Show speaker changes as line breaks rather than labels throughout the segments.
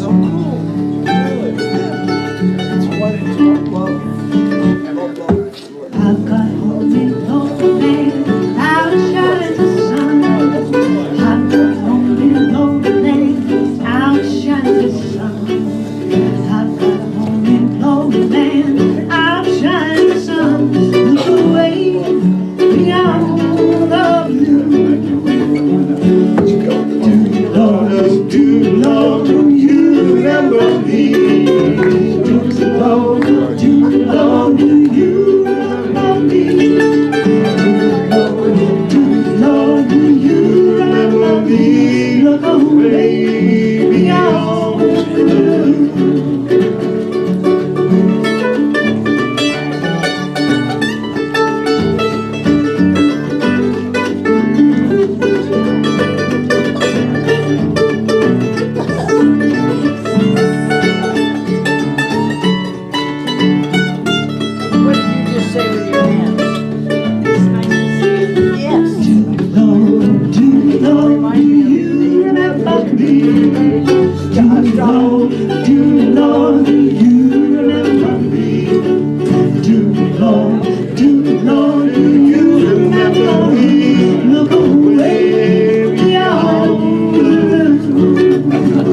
so cool. Really? It's what it's called love.
I've got home in Loveland, outshines the sun. I've got home in Loveland, outshines the sun. I've got home in Loveland, outshines the sun. Look away beyond the blue. Do Lord, you remember me? Do Lord, you remember me? Lord, do you remember me? Look away beyond the blue.
What did you just say with your hands? It's nice to see you. Yes.
Lord, do Lord, you remember me? Do Lord, you remember me? Do Lord, you remember me? Look away beyond the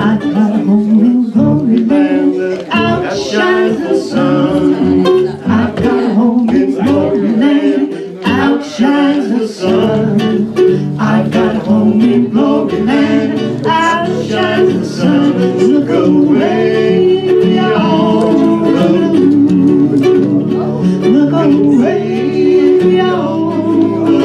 I've got a home in glory land that outshines the sun. I've got a home in glory land, outshines the sun. I've got a home in glory land, outshines the sun. Look away beyond the blue. Look away beyond the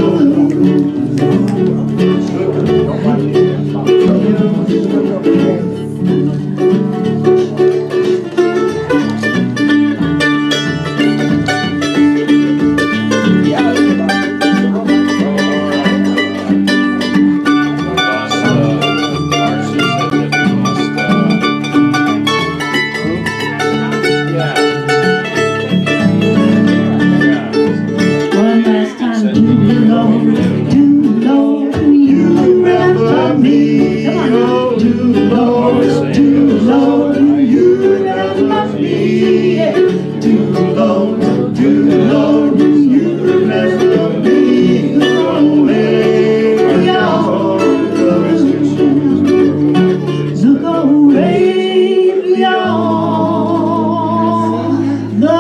One last time, do Lord, you remember me? Come on, do Lord, you remember me? Do Lord, you remember me? Look away beyond the blue. Look away beyond the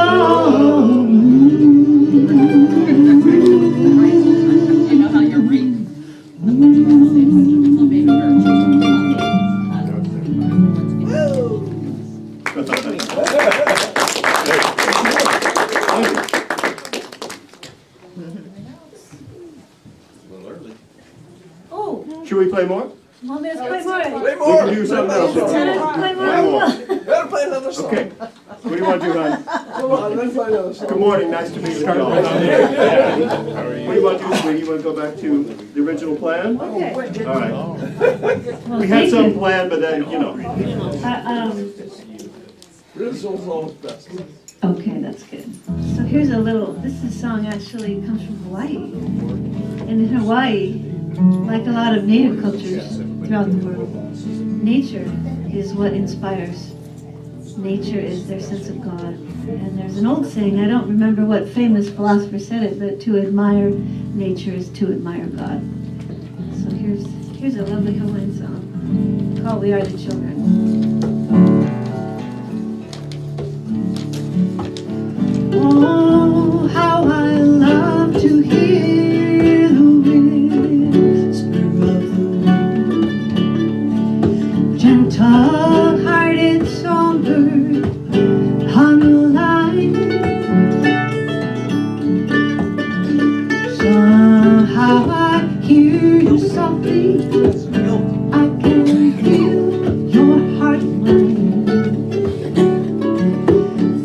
You know how you're reading.
Oh,
Should we play more?
want me to play more?
Play
We
more.
can do something else.
Play more.
Better
play another song.
Okay. What do you want to do, hon?
Come on, let's play another song.
Good morning. Nice to meet you all. What do you want to do, sweetie? You want to go back to the original plan?
Okay.
All right.
Well,
We had
thank
some
you.
plan, but then,
Original's always best.
Okay, that's good. So here's a little, this song actually comes from Hawaii. And in Hawaii, like a lot of native cultures throughout the world, nature is what inspires. Nature is their sense of God. And there's an old saying, I don't remember what famous philosopher said it, but to admire nature is to admire God. So here's a lovely Hawaiian song called We Are the Children. Oh, how I love to hear the whisper of the wind, gentle-hearted songbird on the line. Somehow I hear you softly, I can feel your heart mine.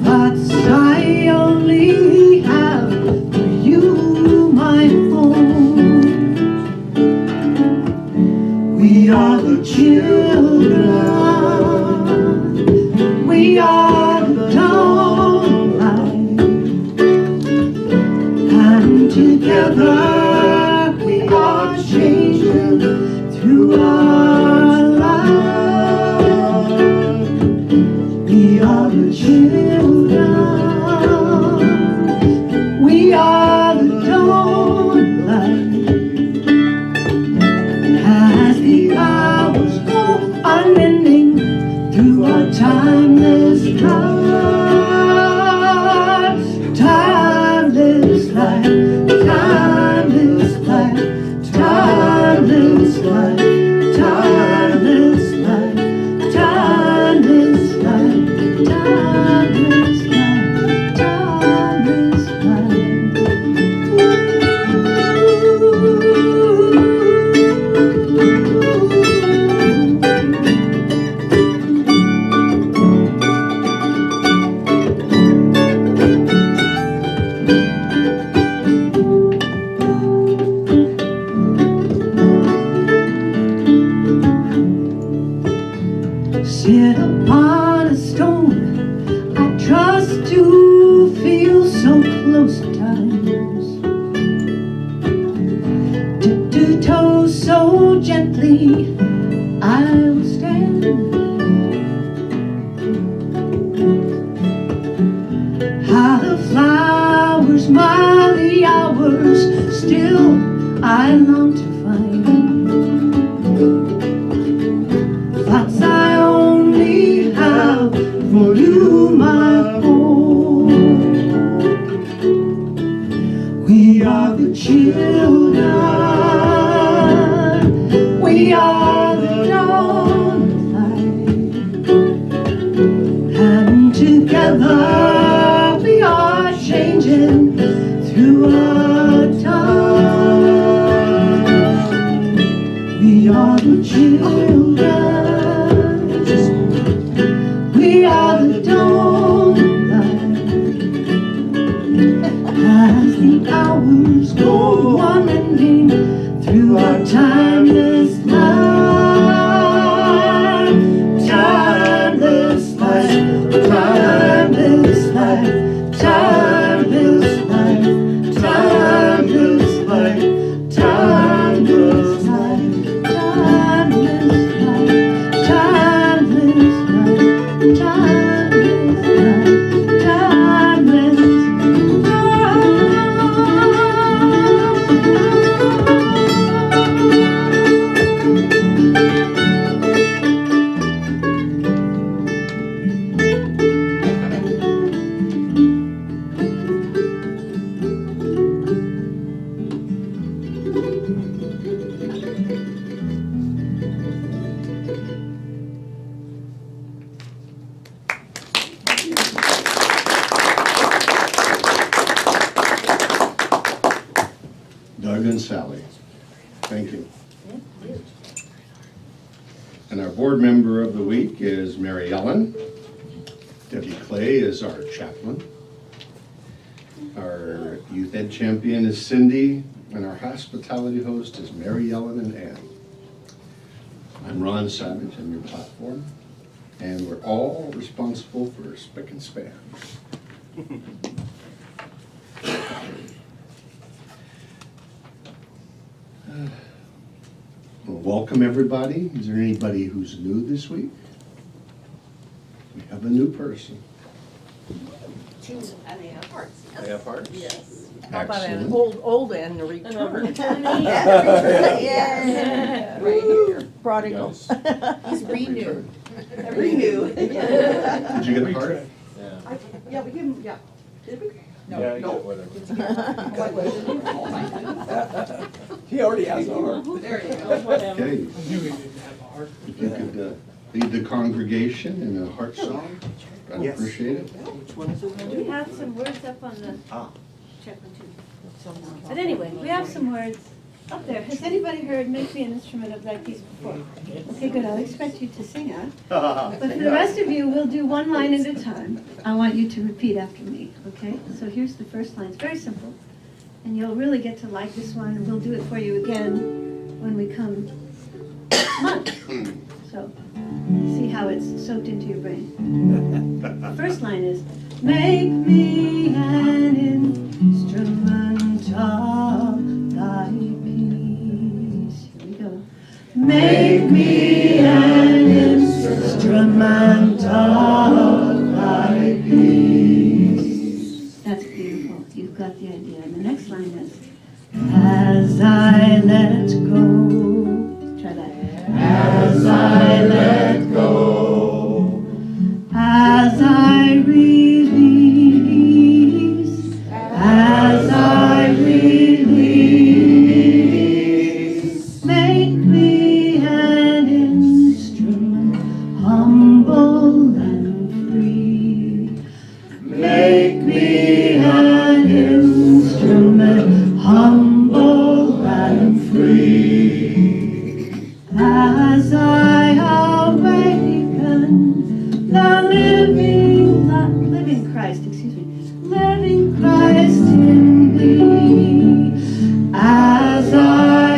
Thoughts I only have for you, my my home. We are the children, we are the dawnlight, and together we are changing through our life. We are the children, we are the dawnlight, as the hours go unending through our timeless life, timeless life, timeless life, timeless life, timeless life, timeless life, timeless life, sit upon a stone, I trust to feel so close at times, tiptoe so gently I will stand. How the flowers smile the hours, still I long to find thoughts I only have for you, my home. We are the children, we are the dawnlight, and together we are changing through our time. We are the children, we are the dawnlight, as the hours go unending through our timeless life, timeless life, timeless life, timeless life, timeless life, timeless life, timeless life, timeless life, timeless life,
Doug and Sally, thank you. And our board member of the week is Mary Ellen. Debbie Clay is our chaplain. Our youth ed champion is Cindy, and our hospitality host is Mary Ellen and Ann. I'm Ron Savage, I'm your platform, and we're all responsible for spick and span. Well, welcome everybody. Is there anybody who's new this week? We have a new person.
And they have hearts.
They have hearts?
Yes.
How about an
Excellent.
old and a return?
Yeah. Right here.
Prodigal.
Yes.
He's renewed.
Renewed.
Did you get a heart?
Yeah, we give him, yeah. Did we?
Yeah, you get whatever. He already has a heart.
There you go.
Okay,
I knew he didn't have a heart.
if you could lead the congregation in a heart song, I'd
Yes.
appreciate it.
Which one is it?
We have some words up on the
Ah.
checkman too. But anyway, we have some words up there. Has anybody heard "Make Me an Instrument of Thy Peace" before? Okay, good. I'll expect you to sing it. But for the rest of you, we'll do one line at a time. I want you to repeat after me, okay? So here's the first line. It's very simple. And you'll really get to like this one, and we'll do it for you again when we come month. So, see how it's soaked into your brain. The first line is, make me an instrument of thy peace. Here we go. Make me an instrument of thy peace. That's beautiful. You've got the idea. And the next line is, as I let go. Try that. As I let go. As I release. As I release. Make me an instrument, humble and free. Make me an instrument, humble and free. As I awaken the living Christ, living Christ in me. As I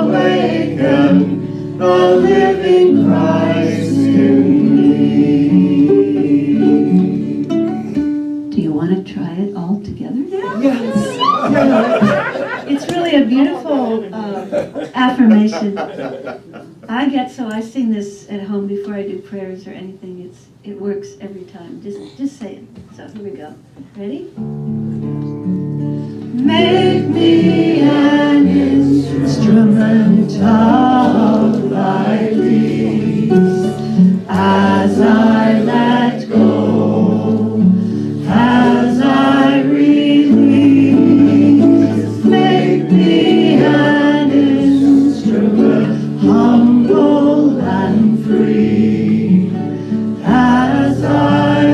awaken the living Christ in me. Do you want to try it all together now?
Yes.
It's really a beautiful affirmation. I sing this at home before I do prayers or anything. It works every time. Just say it. So here we go. Ready? Make me an instrument of thy peace. As I let go, as I release, make me an instrument, humble and free. As I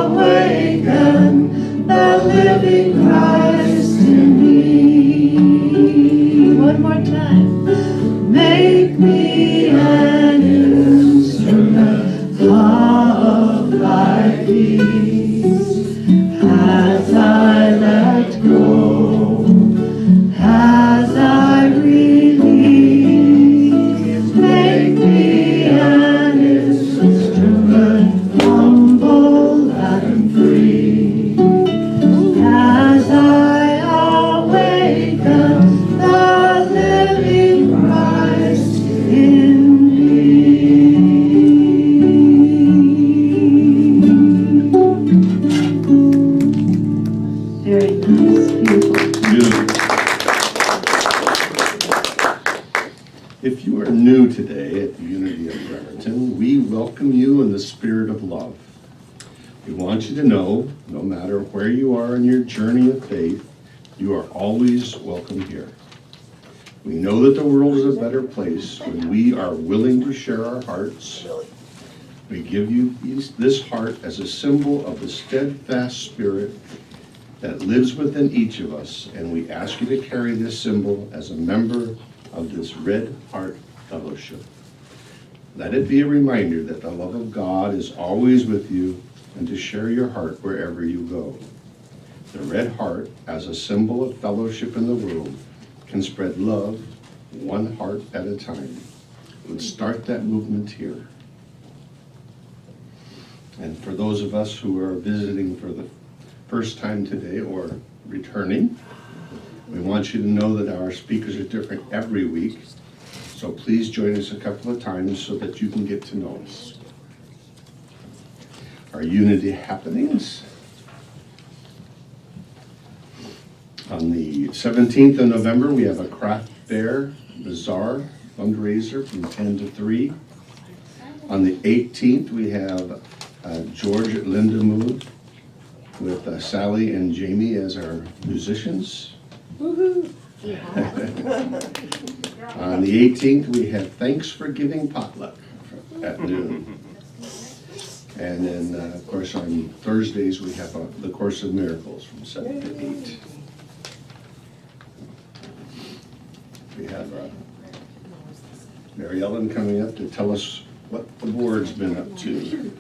awaken the living Christ in me. One more time. Make me an instrument of thy peace. As I let go, as I release, make me an instrument, humble and free. As I awaken the living Christ in me. Very nice, beautiful.
Beautiful. If you are new today at the Unity of Bremerton, we welcome you in the spirit of love. We want you to know, no matter where you are in your journey of faith, you are always welcome here. We know that the world is a better place when we are willing to share our hearts. We give you this heart as a symbol of the steadfast spirit that lives within each of us, and we ask you to carry this symbol as a member of this Red Heart Fellowship. Let it be a reminder that the love of God is always with you and to share your heart wherever you go. The red heart, as a symbol of fellowship in the world, can spread love one heart at a time. Let's start that movement here. And for those of us who are visiting for the first time today or returning, we want you to know that our speakers are different every week. So please join us a couple of times so that you can get to know us. Our Unity happenings. On the 17th of November, we have a craft fair bazaar fundraiser from 10 to 3. On the 18th, we have George at Lindamood with Sally and Jamie as our musicians.
Woohoo!
On the 18th, we have Thanks for Giving potluck at noon. And then, of course, on Thursdays, we have the Course of Miracles from 7 to 8. We have Mary Ellen coming up to tell us what the board's been up to.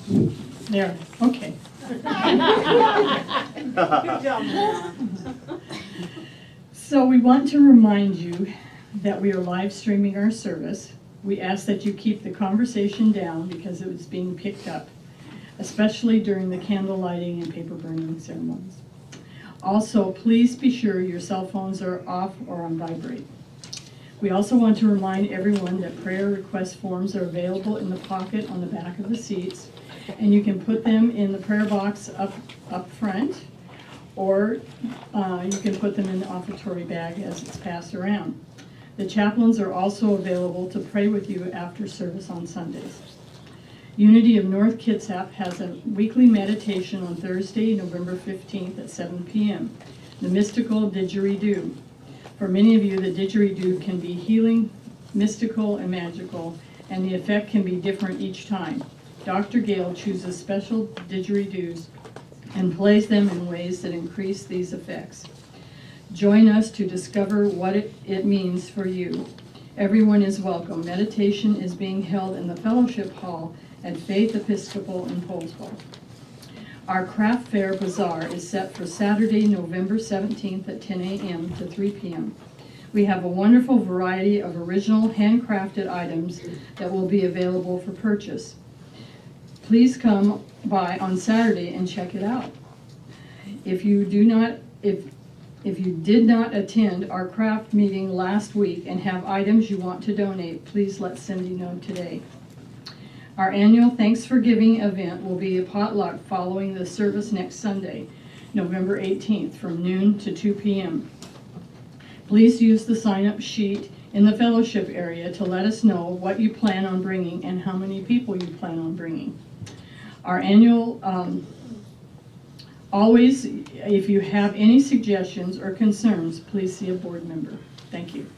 There, okay.
Good job, man.
So we want to remind you that we are live streaming our service. We ask that you keep the conversation down because it was being picked up, especially during the candle lighting and paper burning ceremonies. Also, please be sure your cell phones are off or on vibrate. We also want to remind everyone that prayer request forms are available in the pocket on the back of the seats, and you can put them in the prayer box up front, or you can put them in the offertory bag as it's passed around. The chaplains are also available to pray with you after service on Sundays. Unity of North Kitsap has a weekly meditation on Thursday, November 15th at 7 p.m., the mystical didgeridoo. For many of you, the didgeridoo can be healing, mystical, and magical, and the effect can be different each time. Dr. Gale chooses special didgeridoos and plays them in ways that increase these effects. Join us to discover what it means for you. Everyone is welcome. Meditation is being held in the Fellowship Hall at Faith Episcopal in Polesville. Our craft fair bazaar is set for Saturday, November 17th at 10 a.m. to 3 p.m. We have a wonderful variety of original handcrafted items that will be available for purchase. Please come by on Saturday and check it out. If you did not attend our craft meeting last week and have items you want to donate, please let Cindy know today. Our annual Thanks for Giving event will be a potluck following the service next Sunday, November 18th, from noon to 2 p.m. Please use the sign-up sheet in the fellowship area to let us know what you plan on bringing and how many people you plan on bringing. Our annual, always, if you have any suggestions or concerns, please see a board member. Thank you.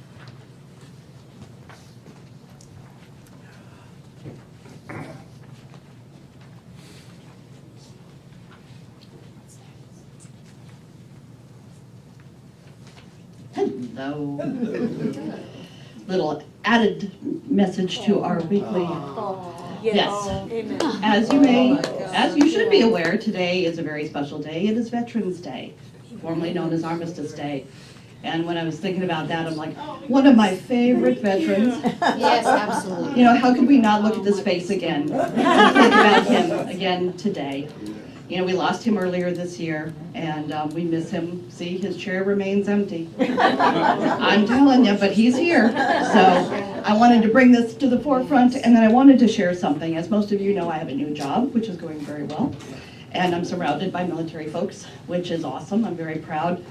Hello. Little added message to our weekly. Yes.
Amen.
As you should be aware, today is a very special day. It is Veterans Day, formerly known as Armistice Day. And when I was thinking about that, I'm like, one of my favorite veterans.
Yes, absolutely.
You know, how could we not look at this face again and think about him again today? You know, we lost him earlier this year, and we miss him. See, his chair remains empty. I'm telling you, but he's here. So I wanted to bring this to the forefront, and then I wanted to share something. As most of you know, I have a new job, which is going very well, and I'm surrounded by military folks, which is awesome. I'm very proud.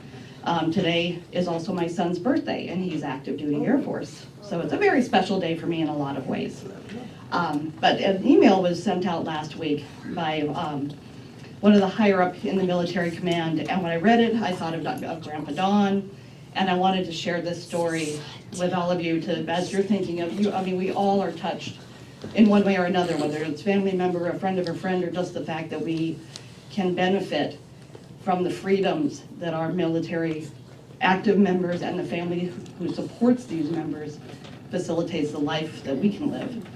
Today is also my son's birthday, and he's active duty Air Force. So it's a very special day for me in a lot of ways. But an email was sent out last week by one of the higher up in the military command, and when I read it, I thought of Grandpa Don, and I wanted to share this story with all of you to, as you're thinking of you. I mean, we all are touched in one way or another, whether it's family member, a friend of a friend, or just the fact that we can benefit from the freedoms that our military active members and the family who supports these members facilitates the life that we can live.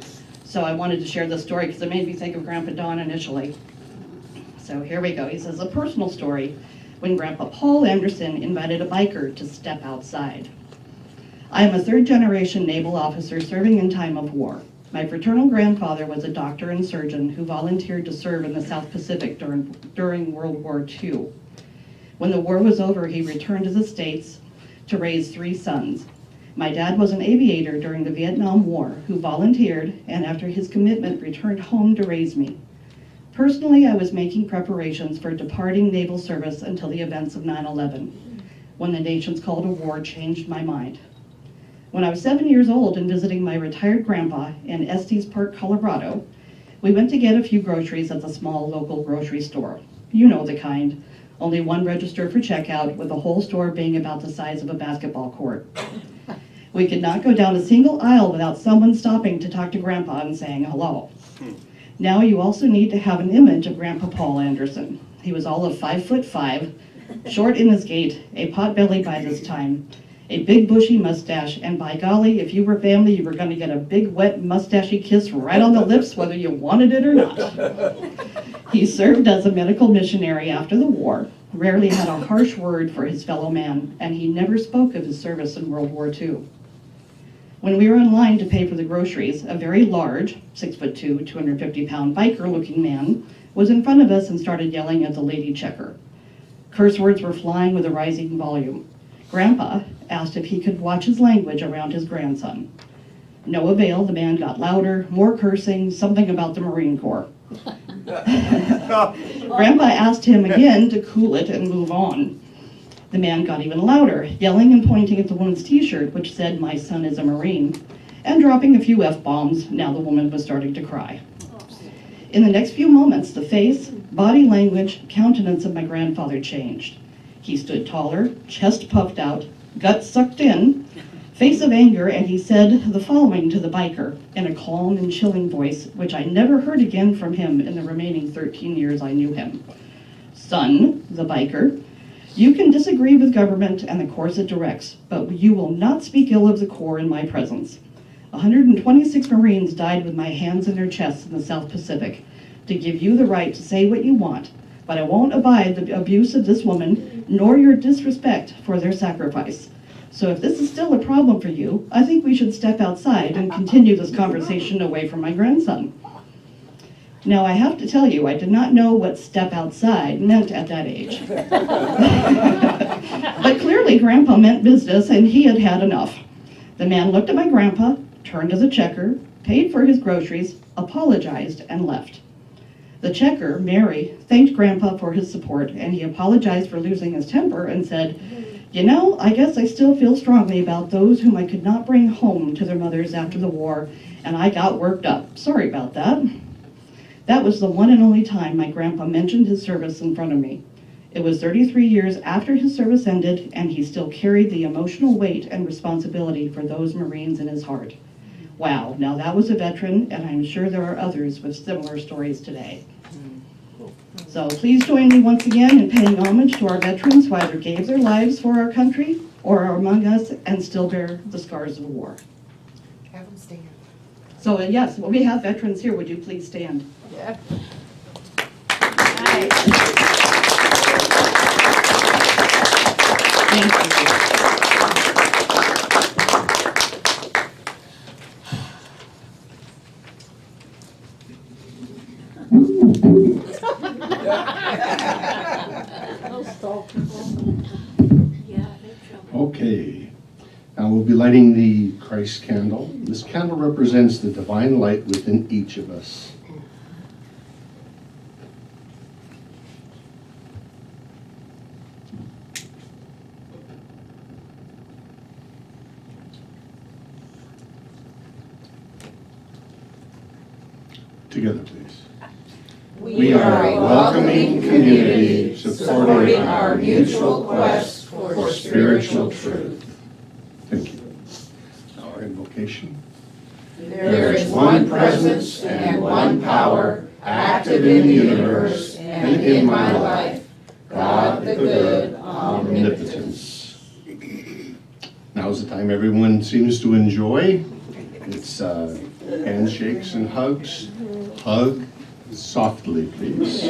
So I wanted to share this story because it made me think of Grandpa Don initially. So here we go. He says, a personal story when Grandpa Paul Anderson invited a biker to step outside. I am a third-generation naval officer serving in time of war. My fraternal grandfather was a doctor and surgeon who volunteered to serve in the South Pacific during World War II. When the war was over, he returned to the States to raise 3 sons. My dad was an aviator during the Vietnam War who volunteered and after his commitment returned home to raise me. Personally, I was making preparations for departing naval service until the events of 9/11, when the nation's call to war changed my mind. When I was 7 years old and visiting my retired grandpa in Estes Park, Colorado, we went to get a few groceries at the small local grocery store. You know the kind. Only one register for checkout, with the whole store being about the size of a basketball court. We could not go down a single aisle without someone stopping to talk to Grandpa and saying hello. Now you also need to have an image of Grandpa Paul Anderson. He was all of 5'5", short in his gait, a pot-belly by this time, a big bushy mustache, and by golly, if you were family, you were going to get a big wet mustachy kiss right on the lips, whether you wanted it or not. He served as a medical missionary after the war, rarely had a harsh word for his fellow man, and he never spoke of his service in World War II. When we were in line to pay for the groceries, a very large, 6'2", 250-pound biker-looking man was in front of us and started yelling at the lady checker. Curse words were flying with a rising volume. Grandpa asked if he could watch his language around his grandson. No avail, the man got louder, more cursing, something about the Marine Corps. Grandpa asked him again to cool it and move on. The man got even louder, yelling and pointing at the woman's t-shirt, which said, "My son is a Marine," and dropping a few F-bombs. Now the woman was starting to cry. In the next few moments, the face, body language, countenance of my grandfather changed. He stood taller, chest puffed out, guts sucked in, face of anger, and he said the following to the biker in a calm and chilling voice, which I never heard again from him in the remaining 13 years I knew him. "Son," the biker, "you can disagree with government and the course it directs, but you will not speak ill of the Corps in my presence. 126 Marines died with my hands in their chests in the South Pacific to give you the right to say what you want, but I won't abide the abuse of this woman nor your disrespect for their sacrifice. So if this is still a problem for you, I think we should step outside and continue this conversation away from my grandson." Now, I have to tell you, I did not know what step outside meant at that age. But clearly, Grandpa meant business, and he had had enough. The man looked at my grandpa, turned to the checker, paid for his groceries, apologized, and left. The checker, Mary, thanked Grandpa for his support, and he apologized for losing his temper and said, "You know, I guess I still feel strongly about those whom I could not bring home to their mothers after the war, and I got worked up. Sorry about that." That was the one and only time my grandpa mentioned his service in front of me. It was 33 years after his service ended, and he still carried the emotional weight and responsibility for those Marines in his heart. Wow, now that was a veteran, and I'm sure there are others with similar stories today. So please join me once again in paying homage to our veterans who either gave their lives for our country or are among us and still bear the scars of the war.
Have them stand.
So yes, we have veterans here. Would you please stand?
Yeah.
Thank you.
Okay, now we'll be lighting the Christ candle. This candle represents the divine light within each of us. Together, please. We are a welcoming community supporting our mutual quest for spiritual truth. Thank you. Our invocation. There is one presence and one power active in the universe and in my life, God the good, omnipotence. Now's the time everyone seems to enjoy. It's handshakes and hugs. Hug softly, please.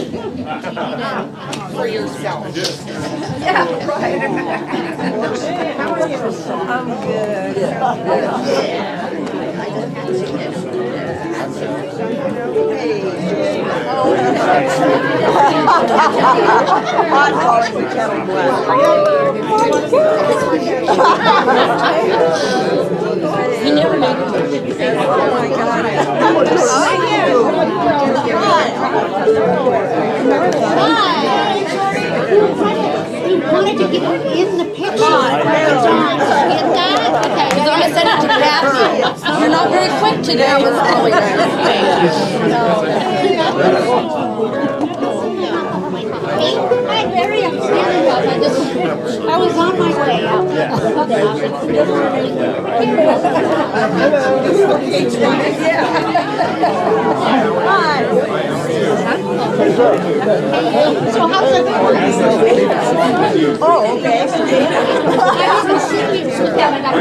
For yourself. Yeah, right. How are you? I'm good. Hot dogs and kettle black. He never made it. Oh my God.
You wanted to get in the picture. Get that? Okay, you're gonna send it to Kathy. You're not very quick today. I'm very upset about this. I was on my way out. So how's everyone?
Oh, okay.
I didn't see you with them. I got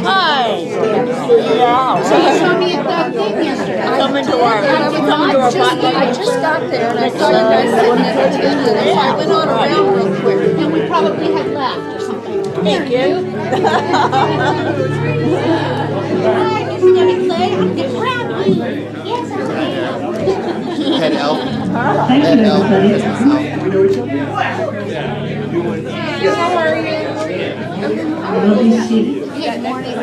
Hi. Yeah.
So you saw me at the thing yesterday.
Coming to our
I just got there and I saw you guys sitting at the table. So I went on around real quick. And we probably had left or something.
Thank you.
Hi, Miss Debbie Clay. I'm Dick Brownie. Yes, I'm
Head elf.
Thank you, everybody.
How are you?
Will be seated.
Good morning.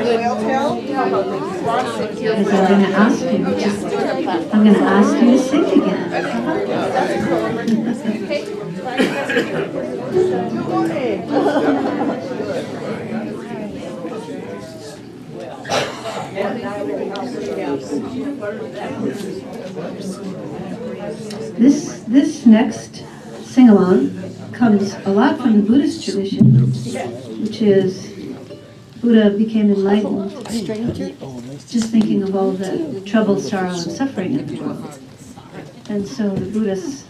Because I'm going to ask you. I'm going to ask you to sing again. This next sing-along comes a lot from the Buddhist tradition, which is Buddha became enlightened just thinking of all the trouble, sorrow, and suffering in the world. And so the Buddhists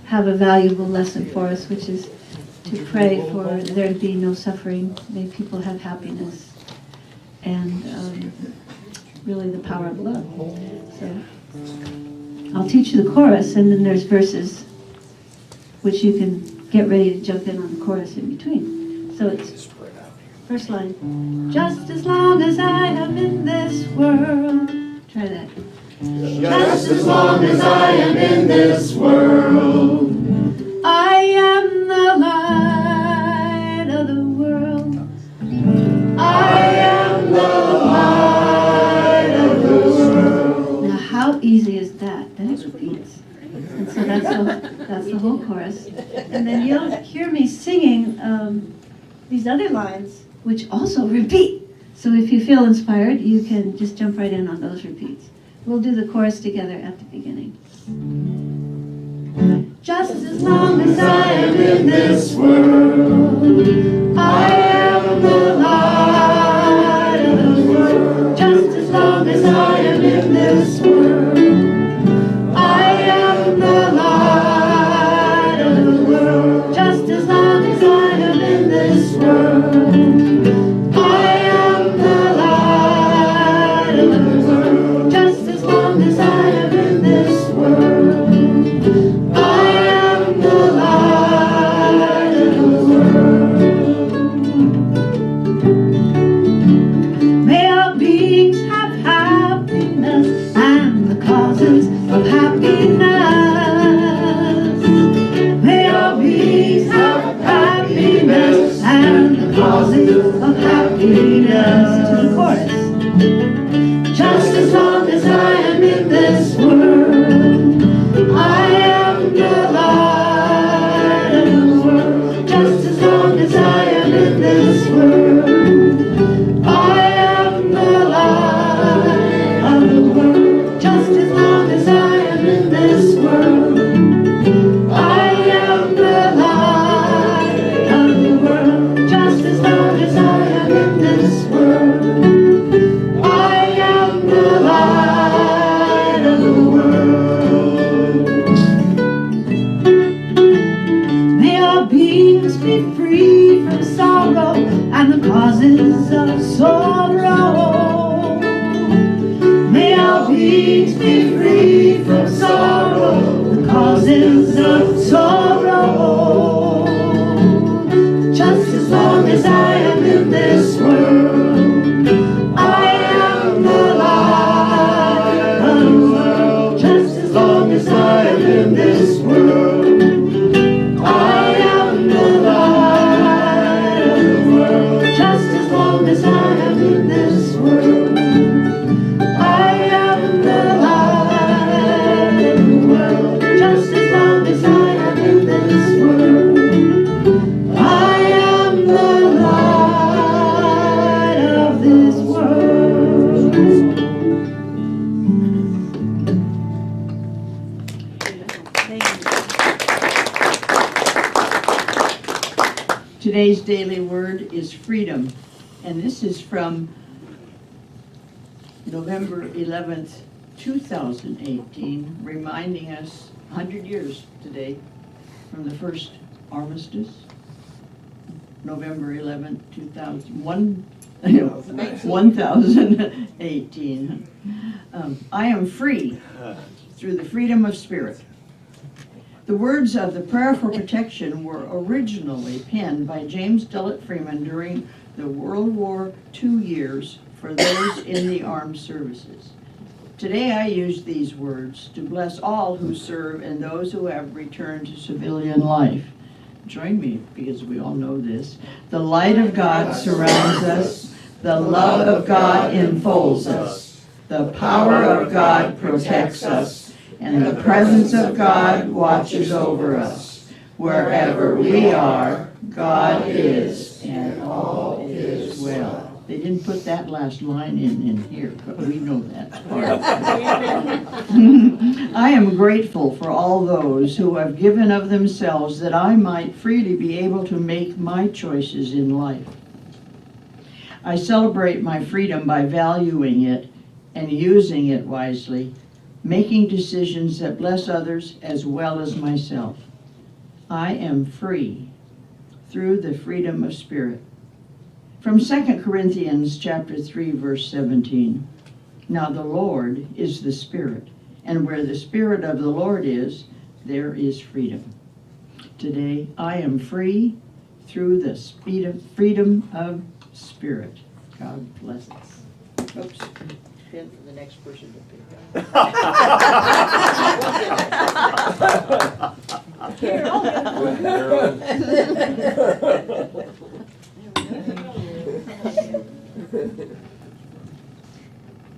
have a valuable lesson for us, which is to pray for there to be no suffering, may people have happiness, and really the power of love. So I'll teach you the chorus, and then there's verses which you can get ready to jump in on the chorus in between. So it's first line. Just as long as I am in this world. Try that. Just as long as I am in this world, I am the light of the world. I am the light of the world. Now, how easy is that? Then it repeats. And so that's the whole chorus. And then you'll hear me singing these other lines, which also repeat. So if you feel inspired, you can just jump right in on those repeats. We'll do the chorus together at the beginning. Just as long as I am in this world, I am the light of the world. Just as long as I am in this world, I am the light of the world. Just as long as I am in this world, I am the light of the world. Just as long as I am in this world, I am the light of the world. May our beings have happiness and the causes of happiness. May our beings have happiness and the causes of happiness. To the chorus. Just as long as I am in this world, I am the light of the world. Just as long as I am in this world, I am the light of the world. Just as long as I am in this world, I am the light of the world. Just as long as I am in this world, I am the light of the world. May our beings be free from sorrow and the causes of sorrow. May our beings be free from sorrow, the causes of sorrow. Just as long as I am in this world, I am the light of the world. Just as long as I am in this world, I am the light of the world. Just as long as I am in this world, I am the light of the world. Just as long as I am in this world, I am the light of this world.
Today's daily word is freedom, and this is from November 11th, 2018, reminding us 100 years today from the first armistice, November 11th, 1018. I am free through the freedom of spirit. The words of the prayer for protection were originally penned by James Dillett Freeman during the World War II years for those in the armed services. Today I use these words to bless all who serve and those who have returned to civilian life. Join me, because we all know this. The light of God surrounds us. The love of God enfolds us. The power of God protects us. And the presence of God watches over us. Wherever we are, God is, and all is well. They didn't put that last line in here, but we know that part. I am grateful for all those who have given of themselves that I might freely be able to make my choices in life. I celebrate my freedom by valuing it and using it wisely, making decisions that bless others as well as myself. I am free through the freedom of spirit. From 2 Corinthians chapter 3, verse 17. Now the Lord is the Spirit, and where the Spirit of the Lord is, there is freedom. Today I am free through the freedom of spirit. God bless us. Oops. Pin for the next person to pick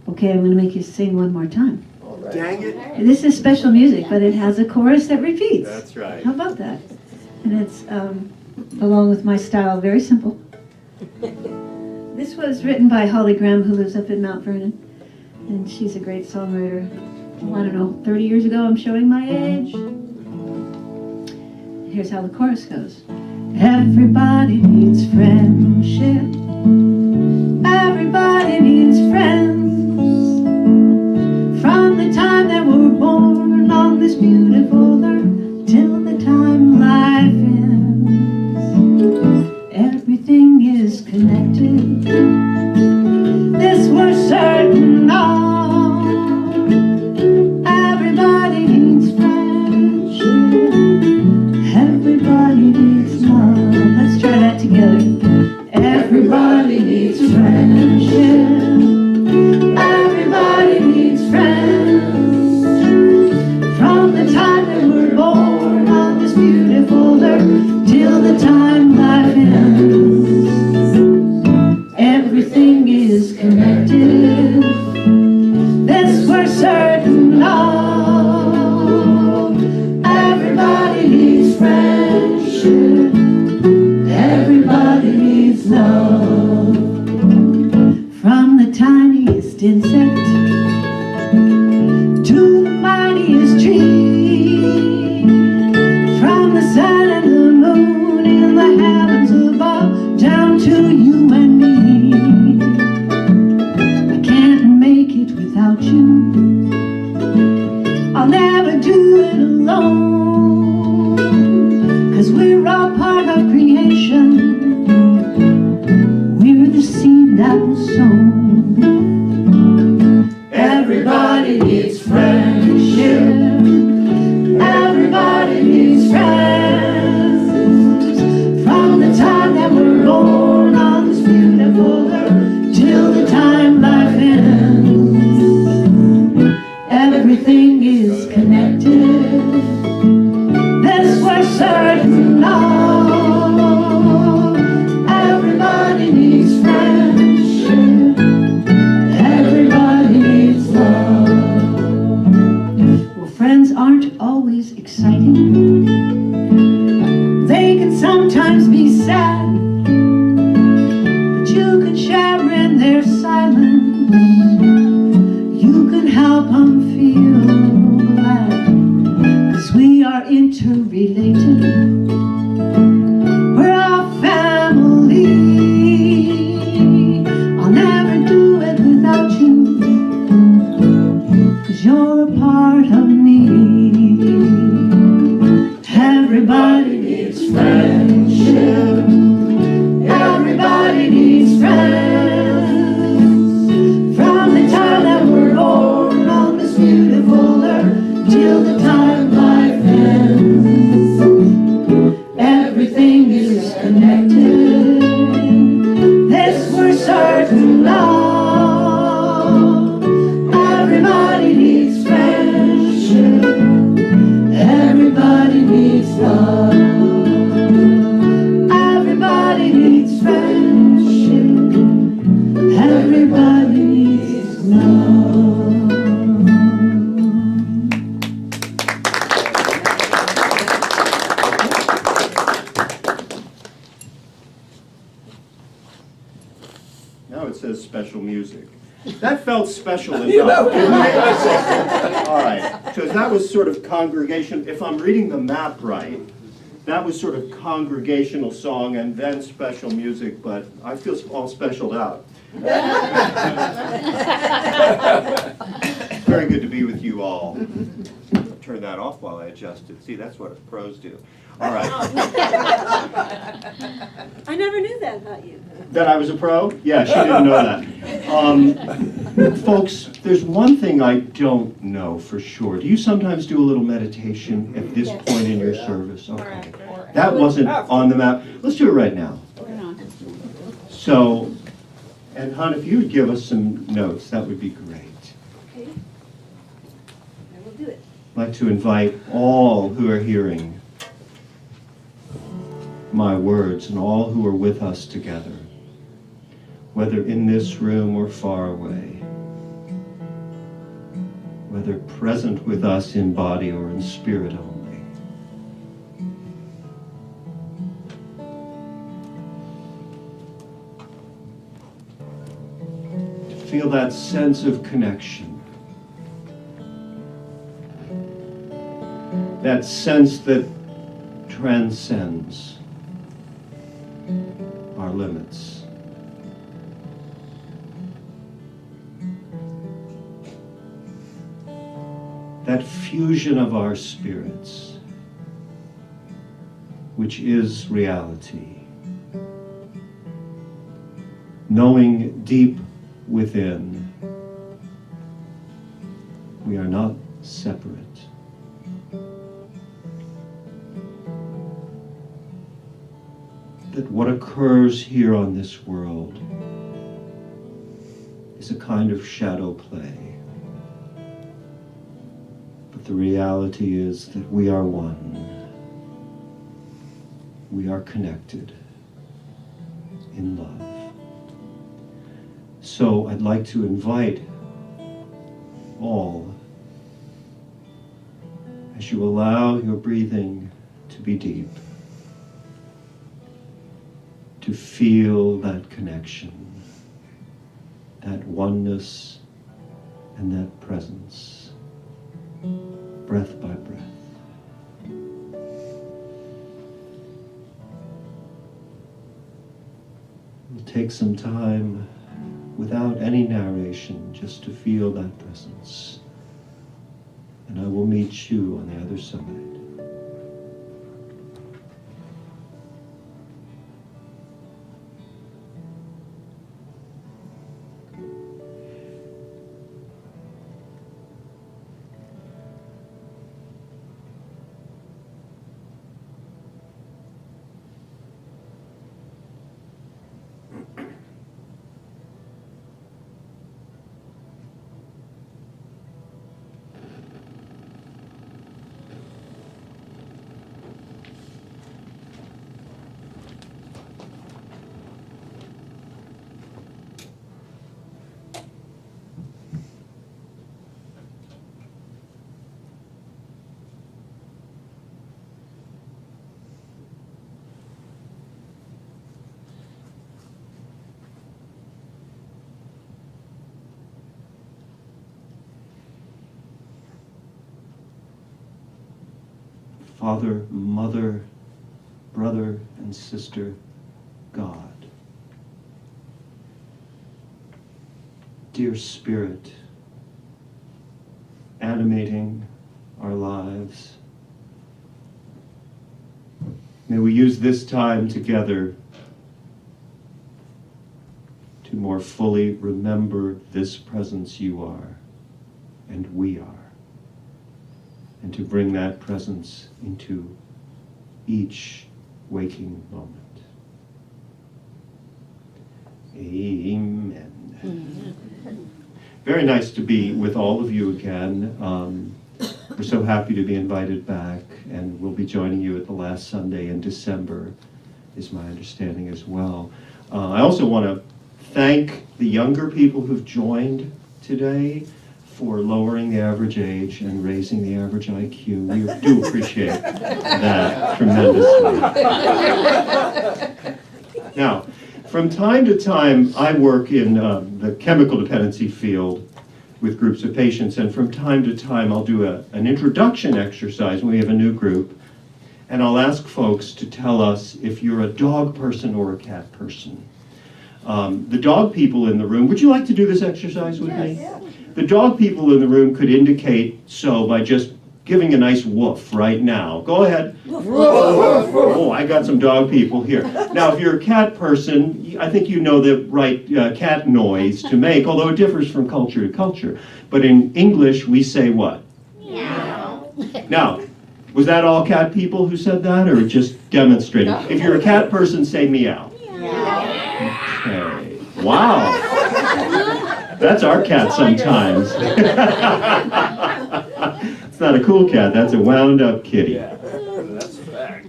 Okay, I'm going to make you sing one more time.
Dang it.
And this is special music, but it has a chorus that repeats.
That's right.
How about that? And it's, along with my style, very simple. This was written by Holly Graham, who lives up in Mount Vernon. And she's a great songwriter. Oh, I don't know, 30 years ago, I'm showing my age. Here's how the chorus goes. Everybody needs friendship. Everybody needs friends. From the time that we're born on this beautiful earth till the time life ends. Everything is connected. This we're certain of. Everybody needs friendship. Everybody needs love. Let's try that together. Everybody needs friendship. Everybody needs friends. From the time that we're born on this beautiful earth till the time life ends. Everything is connected. This we're certain of. Everybody needs friendship. Everybody needs love. From the tiniest insect to the mightiest tree, from the sun and the moon in the heavens above, down to you and me. I can't make it without you. I'll never do it alone, 'cause we're all part of creation. We're the seed that was sown. Everybody needs friendship. Everybody needs friends. From the time that we're born on this beautiful earth till the time life ends. Everything is connected. This we're certain of. Everybody needs friendship. Everybody needs love. Well, friends aren't always exciting. They can sometimes be sad, but you can share in their silence. You can help them feel glad, 'cause we are interrelated. We're all family. I'll never do it without you, 'cause
felt special enough.
You know,
All right, because that was sort of congregation, if I'm reading the map right, that was sort of congregational song and then special music, but I feel all specialed out. Very good to be with you all. Turn that off while I adjust it. See, that's what pros do. All right.
I never knew that about you.
That I was a pro? Yeah, she didn't know that. Folks, there's one thing I don't know for sure. Do you sometimes do a little meditation at this point in your service? Okay. That wasn't on the map. Let's do it right now. So, and Hun, if you would give us some notes, that would be great.
Okay. I will do it.
I'd like to invite all who are hearing my words and all who are with us together, whether in this room or far away, whether present with us in body or in spirit only. To feel that sense of connection, that sense that transcends our limits. That fusion of our spirits, which is reality, knowing deep within we are not separate. That what occurs here on this world is a kind of shadow play. But the reality is that we are one. We are connected in love. So I'd like to invite all, as you allow your breathing to be deep, to feel that connection, that oneness, and that presence, breath by breath. We'll take some time without any narration just to feel that presence. And I will meet you on the other side. Father, Mother, Brother, and Sister, God. Dear Spirit, animating our lives, may we use this time together to more fully remember this presence you are and we are, and to bring that presence into each waking moment. Amen. Very nice to be with all of you again. We're so happy to be invited back, and we'll be joining you at the last Sunday in December, is my understanding as well. I also want to thank the younger people who've joined today for lowering the average age and raising the average IQ. We do appreciate that tremendously. Now, From time to time, I work in the chemical dependency field with groups of patients, and from time to time, I'll do an introduction exercise when we have a new group, and I'll ask folks to tell us if you're a dog person or a cat person. The dog people in the room, would you like to do this exercise with me?
Yes.
The dog people in the room could indicate so by just giving a nice woof right now. Go ahead. Oh, I got some dog people here. Now, if you're a cat person, I think you know the right cat noise to make, although it differs from culture to culture. But in English, we say what?
Meow.
Now, was that all cat people who said that, or just demonstrating? If you're a cat person, say meow. Okay. Wow. That's our cat sometimes. It's not a cool cat, that's a wound-up kitty.
Yeah, that's a fact.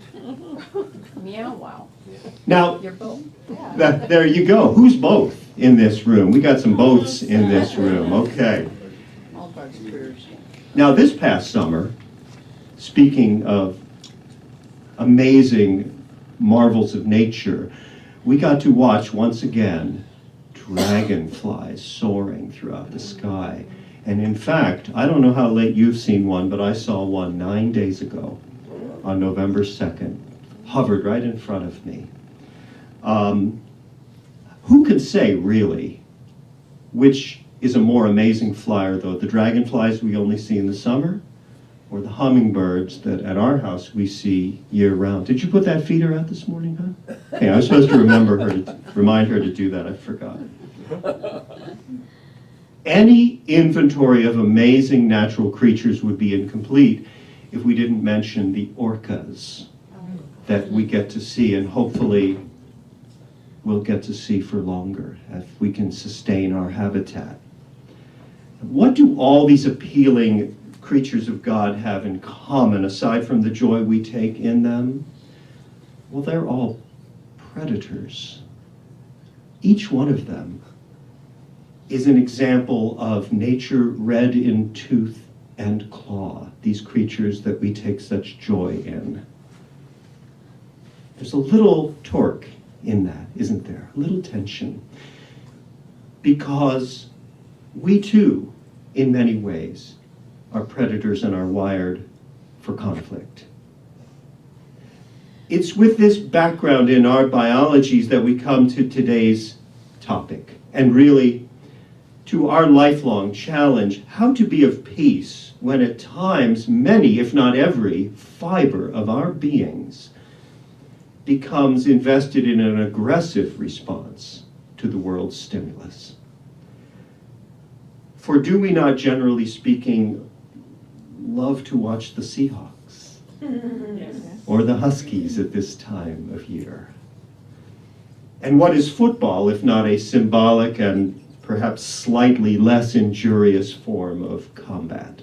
Meow, wow.
Now,
You're both?
there you go. Who's both in this room? We got some boths in this room, okay.
All parts purrs.
Now, this past summer, speaking of amazing marvels of nature, we got to watch once again dragonflies soaring throughout the sky. And in fact, I don't know how late you've seen one, but I saw one 9 days ago on November 2nd, hovered right in front of me. Who can say, really, which is a more amazing flyer, though? The dragonflies we only see in the summer, or the hummingbirds that at our house we see year-round? Did you put that feeder out this morning, huh? Okay, I was supposed to remind her to do that. I forgot. Any inventory of amazing natural creatures would be incomplete if we didn't mention the orcas that we get to see, and hopefully we'll get to see for longer if we can sustain our habitat. What do all these appealing creatures of God have in common, aside from the joy we take in them? Well, they're all predators. Each one of them is an example of nature red in tooth and claw, these creatures that we take such joy in. There's a little torque in that, isn't there? A little tension. Because we too, in many ways, are predators and are wired for conflict. It's with this background in our biologies that we come to today's topic, and really to our lifelong challenge, how to be of peace when at times many, if not every, fiber of our beings becomes invested in an aggressive response to the world's stimulus. For do we not, generally speaking, love to watch the Seahawks or the Huskies at this time of year? And what is football if not a symbolic and perhaps slightly less injurious form of combat?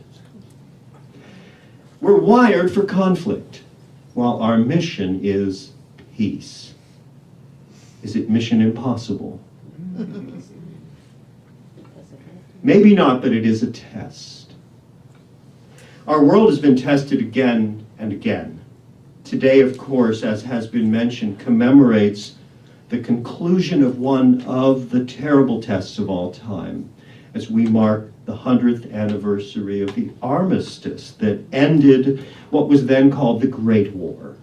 We're wired for conflict, while our mission is peace. Is it mission impossible? Maybe not, but it is a test. Our world has been tested again and again. Today, of course, as has been mentioned, commemorates the conclusion of one of the terrible tests of all time, as we mark the 100th anniversary of the armistice that ended what was then called the Great War,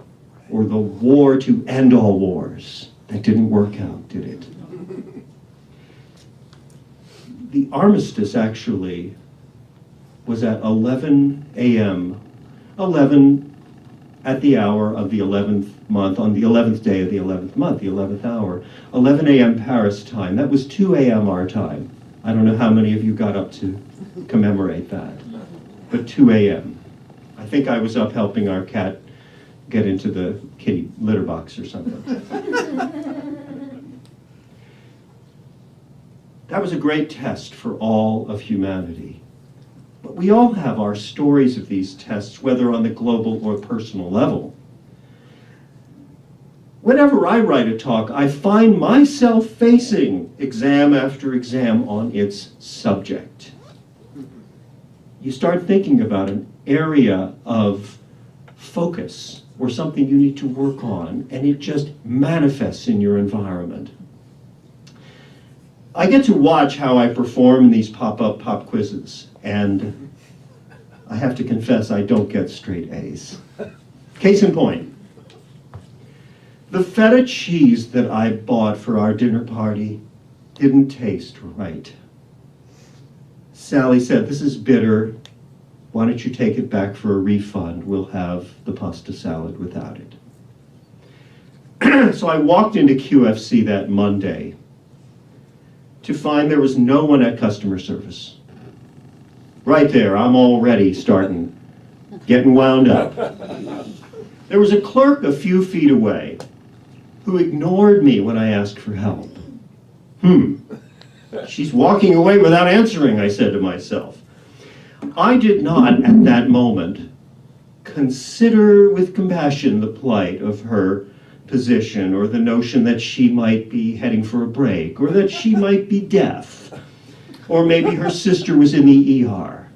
or the war to end all wars. That didn't work out, did it? The armistice actually was at 11 a.m., 11 at the hour of the 11th month, on the 11th day of the 11th month, the 11th hour, 11 a.m. Paris time. That was 2 a.m. our time. I don't know how many of you got up to commemorate that, but 2 a.m. I think I was up helping our cat get into the kitty litter box or something. That was a great test for all of humanity. But we all have our stories of these tests, whether on the global or personal level. Whenever I write a talk, I find myself facing exam after exam on its subject. You start thinking about an area of focus or something you need to work on, and it just manifests in your environment. I get to watch how I perform in these pop-up pop quizzes, and I have to confess I don't get straight A's. Case in point, the feta cheese that I bought for our dinner party didn't taste right. Sally said, "This is bitter. Why don't you take it back for a refund? We'll have the pasta salad without it." So I walked into QFC that Monday to find there was no one at customer service. Right there, I'm already getting wound up. There was a clerk a few feet away who ignored me when I asked for help. She's walking away without answering, I said to myself. I did not, at that moment, consider with compassion the plight of her position, or the notion that she might be heading for a break, or that she might be deaf, or maybe her sister was in the ER.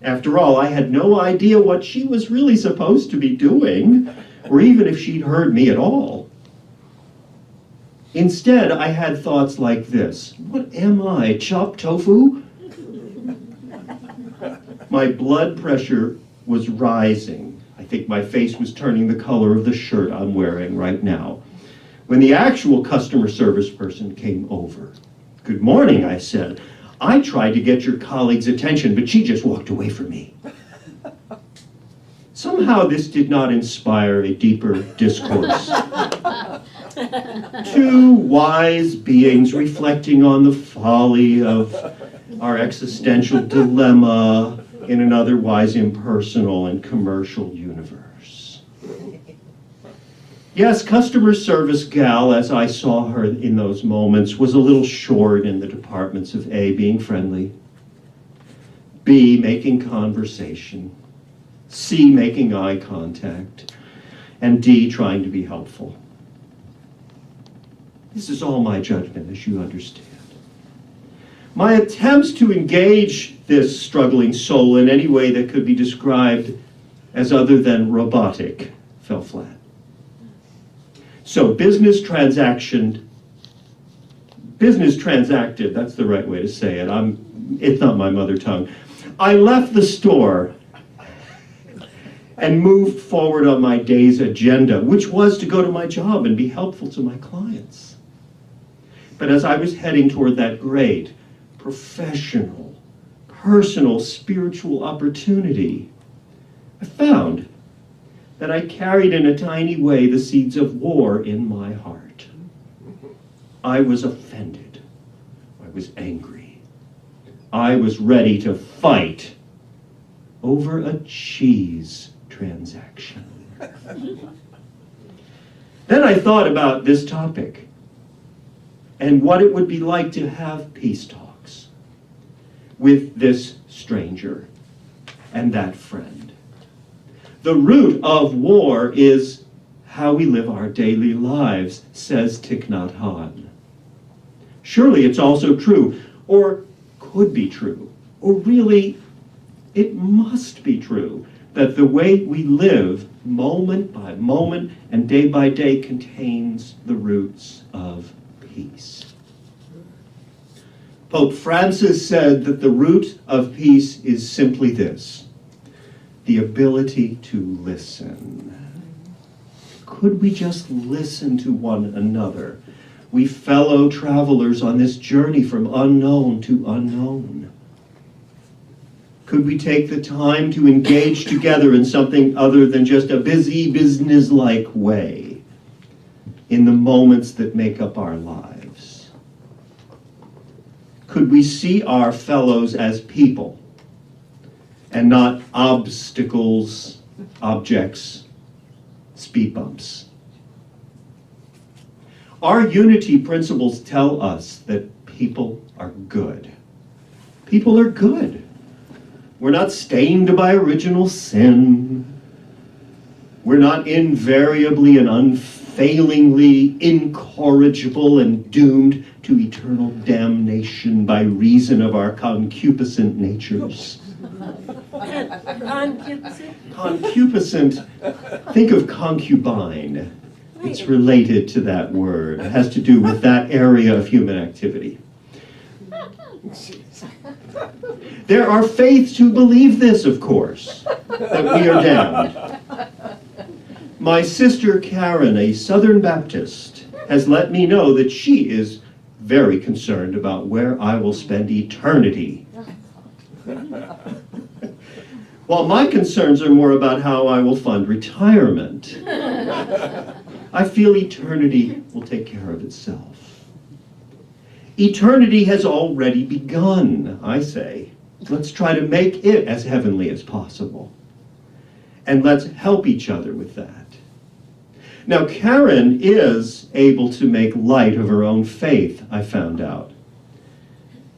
After all, I had no idea what she was really supposed to be doing, or even if she'd heard me at all. Instead, I had thoughts like this: what am I, chopped tofu? My blood pressure was rising. I think my face was turning the color of the shirt I'm wearing right now, when the actual customer service person came over. "Good morning," I said. "I tried to get your colleague's attention, but she just walked away from me." Somehow this did not inspire a deeper discourse. Two wise beings reflecting on the folly of our existential dilemma in an otherwise impersonal and commercial universe. Yes, customer service gal, as I saw her in those moments, was a little short in the departments of A, being friendly, B, making conversation, C, making eye contact, and D, trying to be helpful. This is all my judgment, as you understand. My attempts to engage this struggling soul in any way that could be described as other than robotic fell flat. So business transacted, that's the right way to say it. It's not my mother tongue. I left the store and moved forward on my day's agenda, which was to go to my job and be helpful to my clients. But as I was heading toward that great, professional, personal, spiritual opportunity, I found that I carried in a tiny way the seeds of war in my heart. I was offended. I was angry. I was ready to fight over a cheese transaction. Then I thought about this topic and what it would be like to have peace talks with this stranger and that friend. The root of war is how we live our daily lives, says Thich Nhat Hanh. Surely it's also true, or could be true, or really it must be true, that the way we live moment by moment and day by day contains the roots of peace. Pope Francis said that the root of peace is simply this: the ability to listen. Could we just listen to one another, we fellow travelers on this journey from unknown to unknown? Could we take the time to engage together in something other than just a busy, business-like way in the moments that make up our lives? Could we see our fellows as people and not obstacles, objects, speed bumps? Our unity principles tell us that people are good. People are good. We're not stained by original sin. We're not invariably and unfailingly incorrigible and doomed to eternal damnation by reason of our concupiscent natures. Concupiscent, think of concubine. It's related to that word. It has to do with that area of human activity. There are faiths who believe this, of course, that we are damned. My sister Karen, a Southern Baptist, has let me know that she is very concerned about where I will spend eternity. While my concerns are more about how I will fund retirement, I feel eternity will take care of itself. Eternity has already begun, I say. Let's try to make it as heavenly as possible. And let's help each other with that. Now, Karen is able to make light of her own faith, I found out.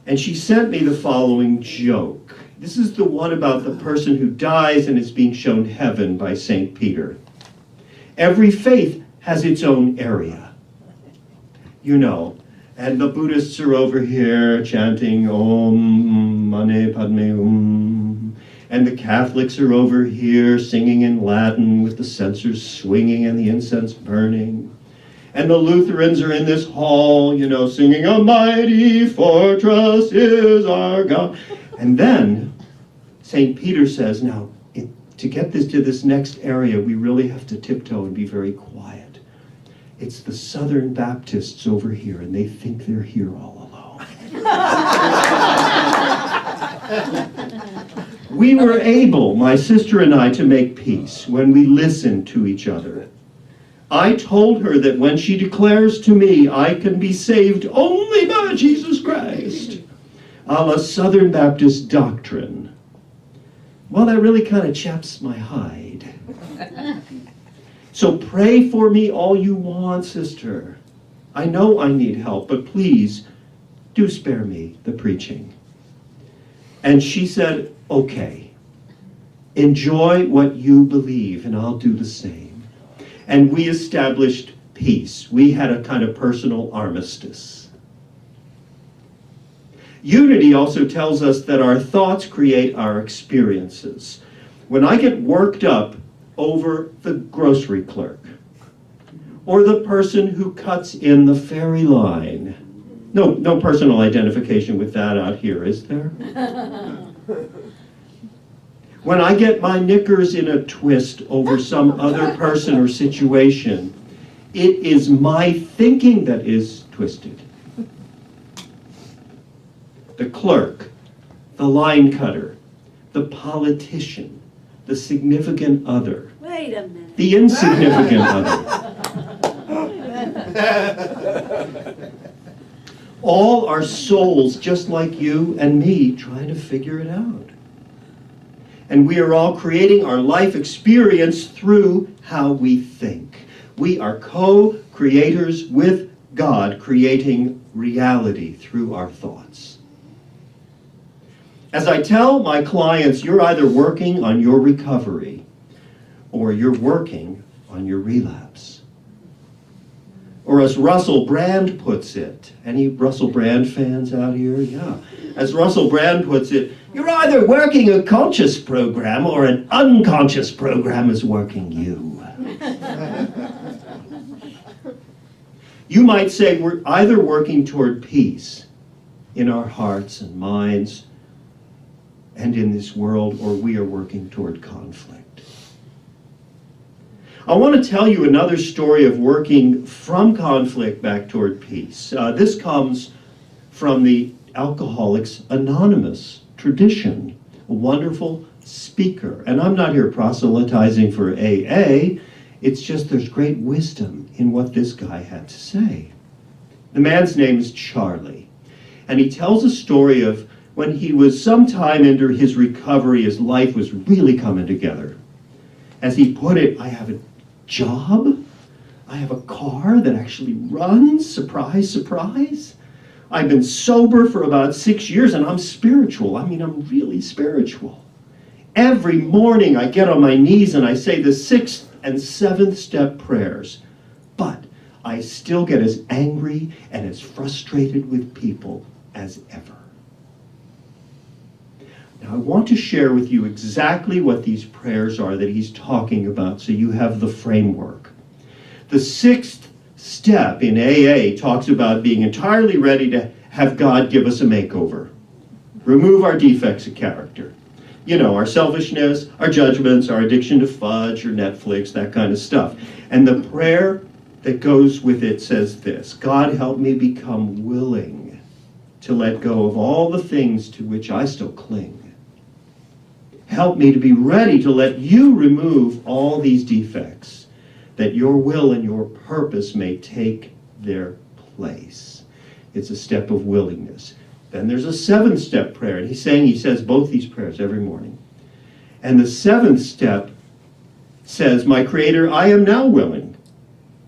And she sent me the following joke. This is the one about the person who dies and is being shown heaven by St. Peter. Every faith has its own area. You know, and the Buddhists are over here chanting Om Mane Padme Hum. And the Catholics are over here singing in Latin with the censers swinging and the incense burning. And the Lutherans are in this hall, you know, singing, "A mighty fortress is our God." And then St. Peter says, now, to get this to this next area, we really have to tiptoe and be very quiet. It's the Southern Baptists over here, and they think they're here all alone. We were able, my sister and I, to make peace when we listened to each other. I told her that when she declares to me, I can be saved only by Jesus Christ, a la Southern Baptist doctrine, well, that really kind of chaps my hide. So pray for me all you want, sister. I know I need help, but please do spare me the preaching. And she said, okay, enjoy what you believe, and I'll do the same. And we established peace. We had a kind of personal armistice. Unity also tells us that our thoughts create our experiences. When I get worked up over the grocery clerk, or the person who cuts in the ferry line, no personal identification with that out here, is there? When I get my knickers in a twist over some other person or situation, it is my thinking that is twisted. The clerk, the line cutter, the politician, the significant other,
Wait a minute.
the insignificant other. All are souls just like you and me trying to figure it out. And we are all creating our life experience through how we think. We are co-creators with God, creating reality through our thoughts. As I tell my clients, you're either working on your recovery or you're working on your relapse. Or as Russell Brand puts it, any Russell Brand fans out here? Yeah. As Russell Brand puts it, you're either working a conscious program or an unconscious program is working you. You might say we're either working toward peace in our hearts and minds and in this world, or we are working toward conflict. I want to tell you another story of working from conflict back toward peace. This comes from the Alcoholics Anonymous tradition, a wonderful speaker. And I'm not here proselytizing for AA, it's just there's great wisdom in what this guy had to say. The man's name is Charlie, and he tells a story of when he was sometime into his recovery, his life was really coming together. As he put it, I have a job, I have a car that actually runs, surprise, surprise. I've been sober for about 6 years and I'm spiritual. I mean, I'm really spiritual. Every morning I get on my knees and I say the 6th and 7th step prayers, but I still get as angry and as frustrated with people as ever. Now, I want to share with you exactly what these prayers are that he's talking about so you have the framework. The 6th step in AA talks about being entirely ready to have God give us a makeover. remove our defects of character. You know, our selfishness, our judgments, our addiction to fudge or Netflix, that kind of stuff. And the prayer that goes with it says this: God, help me become willing to let go of all the things to which I still cling. Help me to be ready to let you remove all these defects, that your will and your purpose may take their place. It's a step of willingness. Then there's a 7th-step prayer, and he says both these prayers every morning. And the 7th step says, my Creator, I am now willing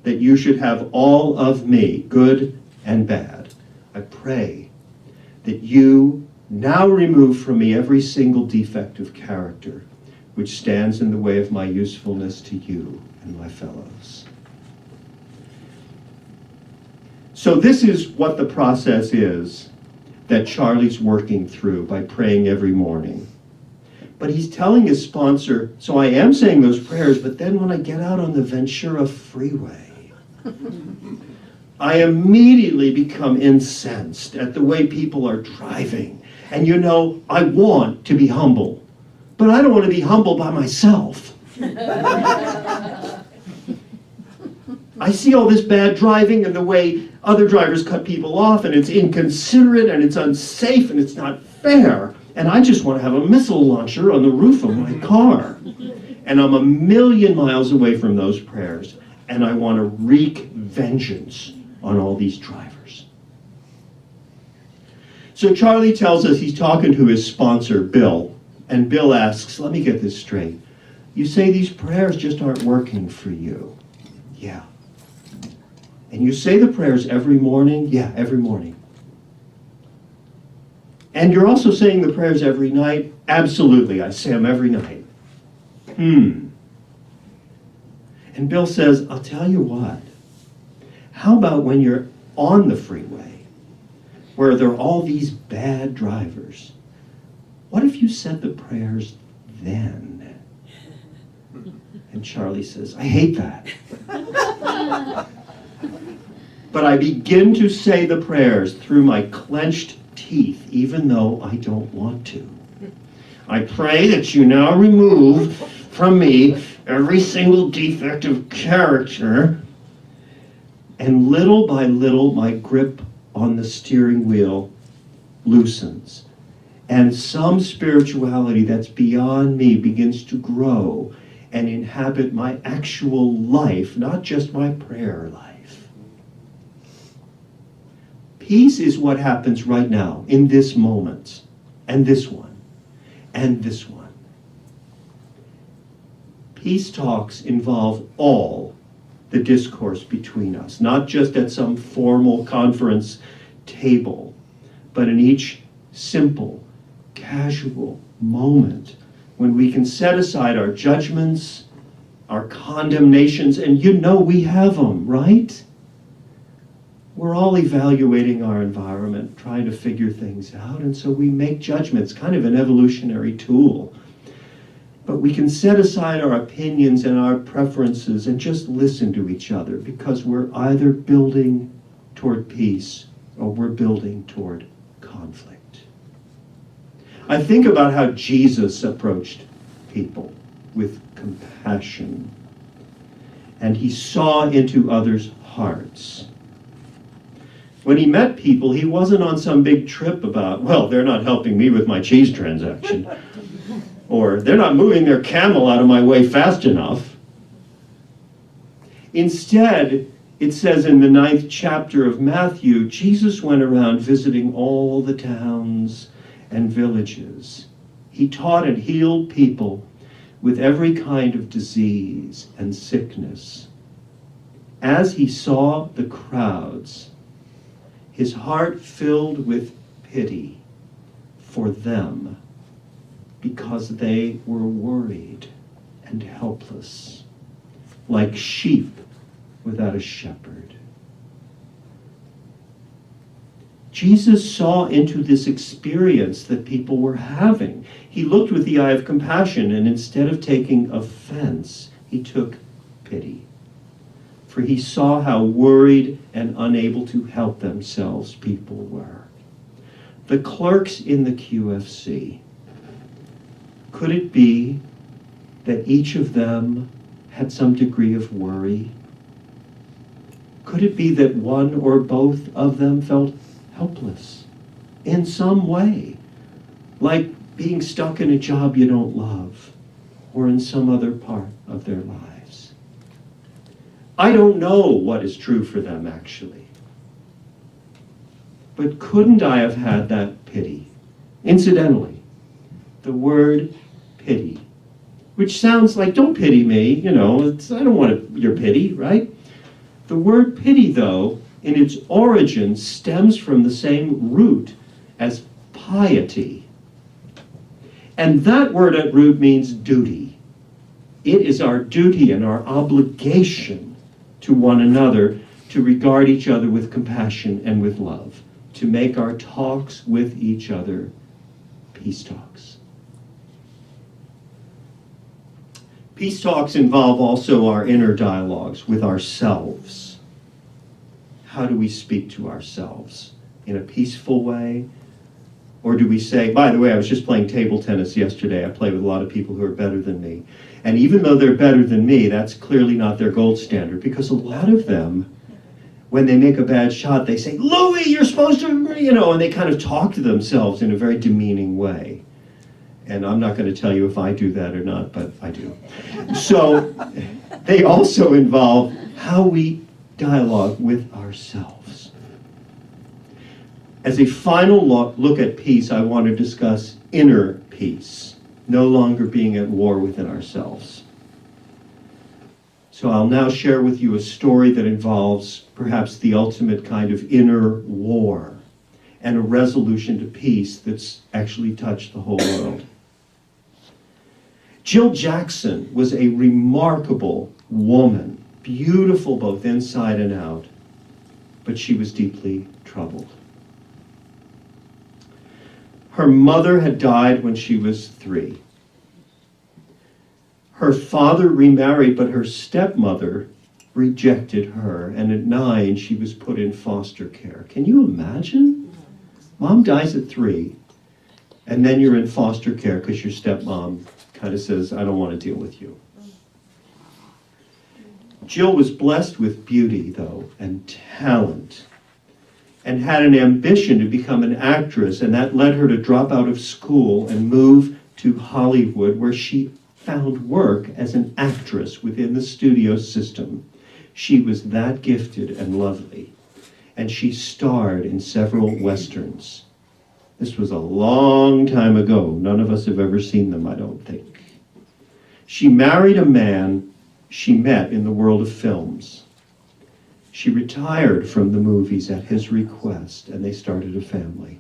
that you should have all of me, good and bad. I pray that you now remove from me every single defect of character which stands in the way of my usefulness to you and my fellows. So this is what the process is that Charlie's working through by praying every morning. But he's telling his sponsor, so I am saying those prayers, but then when I get out on the Ventura freeway, I immediately become incensed at the way people are driving. And you know, I want to be humble, but I don't want to be humble by myself. I see all this bad driving and the way other drivers cut people off, and it's inconsiderate, and it's unsafe, and it's not fair. And I just want to have a missile launcher on the roof of my car. And I'm a million miles away from those prayers, and I want to wreak vengeance on all these drivers. So Charlie tells us he's talking to his sponsor, Bill, and Bill asks, let me get this straight. You say these prayers just aren't working for you. Yeah. And you say the prayers every morning? Yeah, every morning. And you're also saying the prayers every night? Absolutely, I say them every night. And Bill says, I'll tell you what. How about when you're on the freeway, where there are all these bad drivers? What if you said the prayers then? And Charlie says, I hate that. But I begin to say the prayers through my clenched teeth, even though I don't want to. I pray that you now remove from me every single defect of character, and little by little my grip on the steering wheel loosens, and some spirituality that's beyond me begins to grow and inhabit my actual life, not just my prayer life. Peace is what happens right now, in this moment, and this one, and this one. Peace talks involve all the discourse between us, not just at some formal conference table, but in each simple, casual moment when we can set aside our judgments, our condemnations, and you know we have them, right? We're all evaluating our environment, trying to figure things out, and so we make judgments, kind of an evolutionary tool. But we can set aside our opinions and our preferences and just listen to each other, because we're either building toward peace or we're building toward conflict. I think about how Jesus approached people with compassion, and he saw into others' hearts. When he met people, he wasn't on some big trip about, well, they're not helping me with my cheese transaction, or they're not moving their camel out of my way fast enough. Instead, it says in the 9th chapter of Matthew, Jesus went around visiting all the towns and villages. He taught and healed people with every kind of disease and sickness. As he saw the crowds, his heart filled with pity for them, because they were worried and helpless, like sheep without a shepherd. Jesus saw into this experience that people were having. He looked with the eye of compassion, and instead of taking offense, he took pity. For he saw how worried and unable to help themselves people were. the clerks in the QFC, could it be that each of them had some degree of worry? Could it be that one or both of them felt helpless in some way, like being stuck in a job you don't love, or in some other part of their lives? I don't know what is true for them, actually. But couldn't I have had that pity? Incidentally, the word pity, which sounds like, don't pity me, I don't want your pity, right? The word pity, though, in its origin stems from the same root as piety. And that word at root means duty. It is our duty and our obligation to one another to regard each other with compassion and with love, to make our talks with each other peace talks. Peace talks involve also our inner dialogues with ourselves. How do we speak to ourselves? In a peaceful way? Or do we say, by the way, I was just playing table tennis yesterday. I play with a lot of people who are better than me. And even though they're better than me, that's clearly not their gold standard, because a lot of them, when they make a bad shot, they say, Louie, you're supposed to, and they kind of talk to themselves in a very demeaning way. And I'm not going to tell you if I do that or not, but I do. So they also involve how we dialogue with ourselves. As a final look at peace, I want to discuss inner peace, no longer being at war within ourselves. So I'll now share with you a story that involves perhaps the ultimate kind of inner war and a resolution to peace that's actually touched the whole world. Jill Jackson was a remarkable woman, beautiful both inside and out, but she was deeply troubled. Her mother had died when she was 3. Her father remarried, but her stepmother rejected her, and at 9 she was put in foster care. Can you imagine? Mom dies at 3, and then you're in foster care because your stepmom kind of says, I don't want to deal with you. Jill was blessed with beauty, though, and talent, and had an ambition to become an actress, and that led her to drop out of school and move to Hollywood, where she found work as an actress within the studio system. She was that gifted and lovely, and she starred in several westerns. This was a long time ago. None of us have ever seen them, I don't think. She married a man she met in the world of films. She retired from the movies at his request, and they started a family.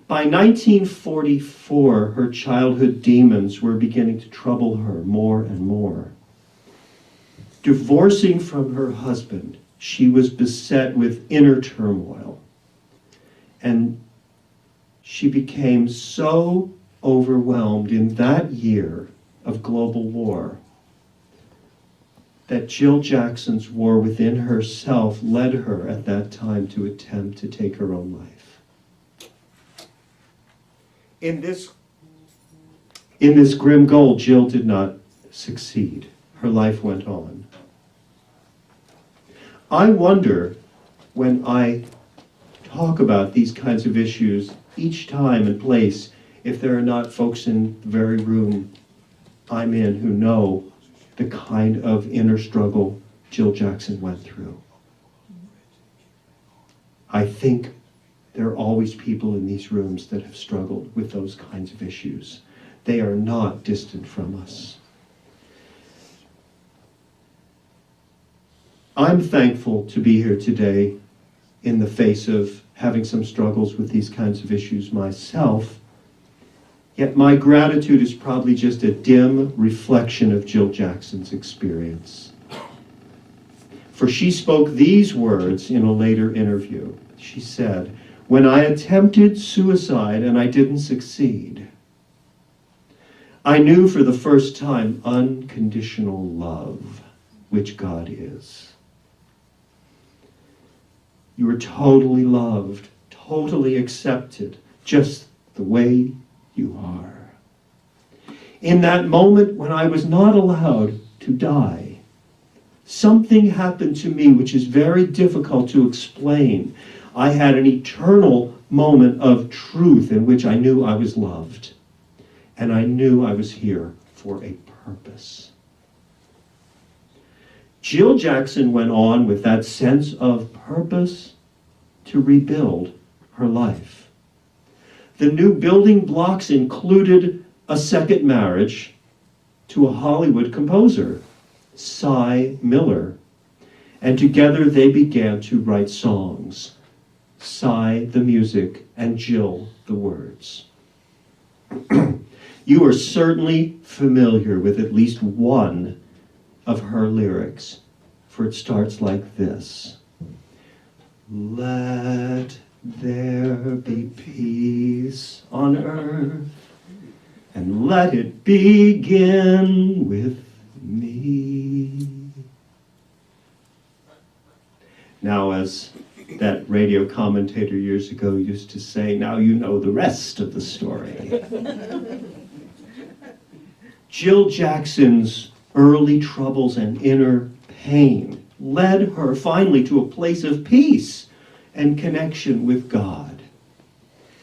By 1944, her childhood demons were beginning to trouble her more and more. Divorcing from her husband, she was beset with inner turmoil. And she became so overwhelmed in that year of global war that Jill Jackson's war within herself led her at that time to attempt to take her own life. In this grim goal, Jill did not succeed. Her life went on. I wonder, when I talk about these kinds of issues each time and place, if there are not folks in the very room I'm in who know the kind of inner struggle Jill Jackson went through. I think there are always people in these rooms that have struggled with those kinds of issues. They are not distant from us. I'm thankful to be here today in the face of having some struggles with these kinds of issues myself. Yet my gratitude is probably just a dim reflection of Jill Jackson's experience. For she spoke these words in a later interview. She said, "When I attempted suicide and I didn't succeed, I knew for the first time unconditional love, which God is. You are totally loved totally accepted just the way you are. In that moment when I was not allowed to die, something happened to me which is very difficult to explain. I had an eternal moment of truth in which I knew I was loved, and I knew I was here for a purpose. Jill Jackson went on with that sense of purpose to rebuild her life. The new building blocks included a second marriage to a Hollywood composer, Cy Miller, and together they began to write songs. Cy the music and Jill the words. You are certainly familiar with at least one of her lyrics, for it starts like this. Let there be peace on earth, and let it begin with me. Now, as that radio commentator years ago used to say, now you know the rest of the story. Jill Jackson's early troubles and inner pain led her finally to a place of peace and connection with God.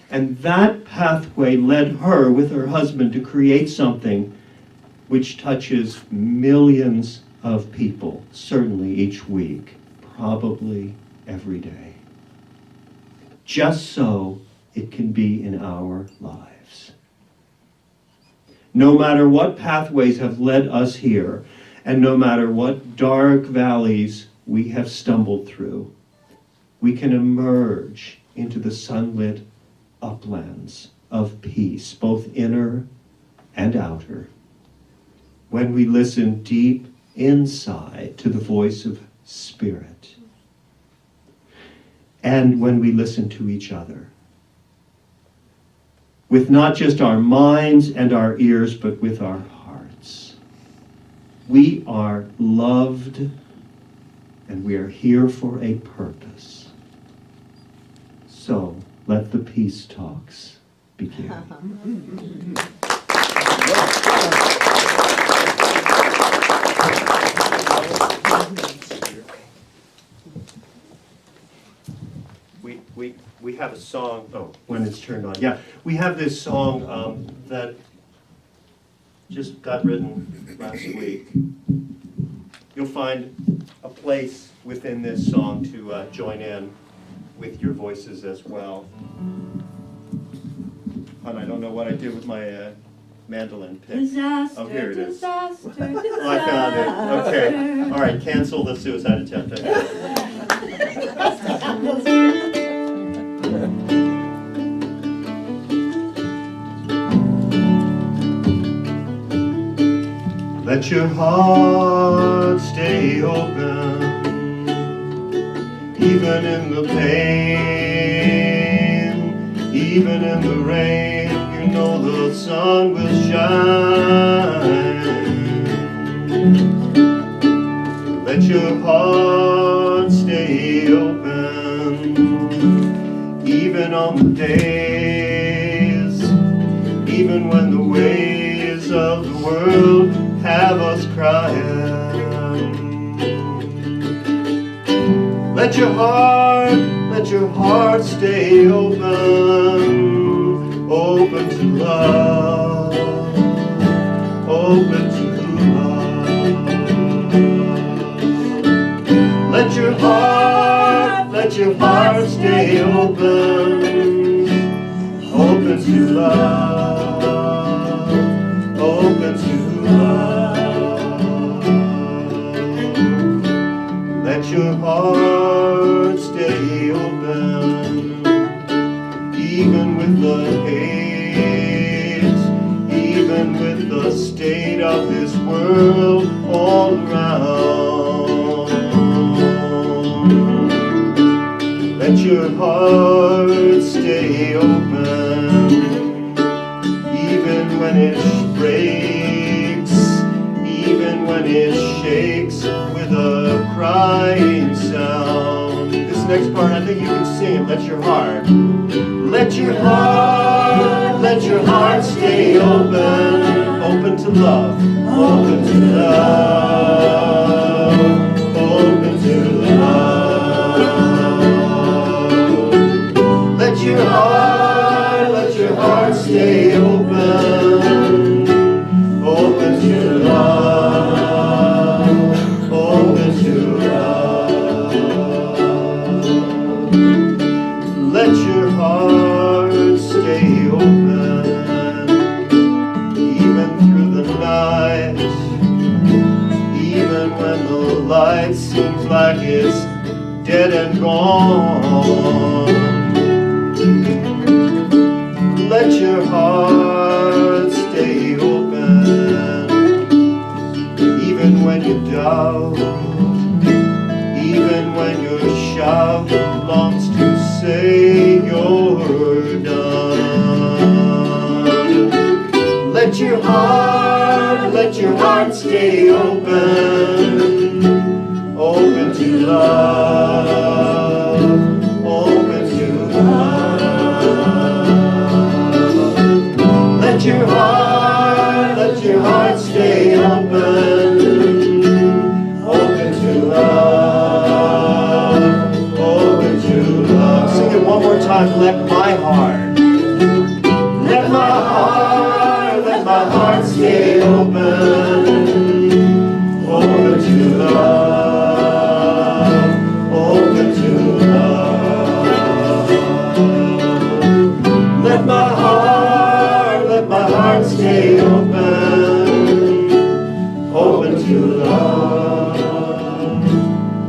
And that pathway led her with her husband to create something which touches millions of people, certainly each week, probably every day. Just so it can be in our lives. No matter what pathways have led us here, and no matter what dark valleys we have stumbled through, we can emerge into the sunlit uplands of peace, both inner and outer, when we listen deep inside to the voice of Spirit, and when we listen to each other, with not just our minds and our ears, but with our hearts. We are loved, and we are here for a purpose. So let the peace talks begin. We have a song, when it's turned on. Yeah, we have this song that just got written last week. You'll find a place within this song to join in with your voices as well. And I don't know what I did with my mandolin pick.
Disaster,
oh, here it is.
disaster, disaster.
I found it. Okay. All right, cancel the suicide attempt. Let your heart stay open, even in the pain, even in the rain. You know the sun will shine. Let your heart stay open, even on the days, even when the ways of the world have us crying. Let your heart stay open, open to love, open to love. Let your heart stay open, open to love, open to love. Let your heart stay open, even with the hate, even with the state of this world all around. Let your heart stay open, even when it breaks, even when it shakes with a crying sound. This next part, I think you can sing it. Let your heart. let your heart stay open, open to love, open to love, open to love. Let your heart stay open, open to love, open to love. Let your heart stay open, even through the night, even when the light seems like it's dead and gone. Let your heart stay open, even when you doubt, even when your shout longs to say you're done. Let your heart stay open, open to love, open to love. Let your heart stay open, open to love, open to love. Sing it one more time. Let my heart stay open, open to love, open to love. Let my heart stay open, open to love,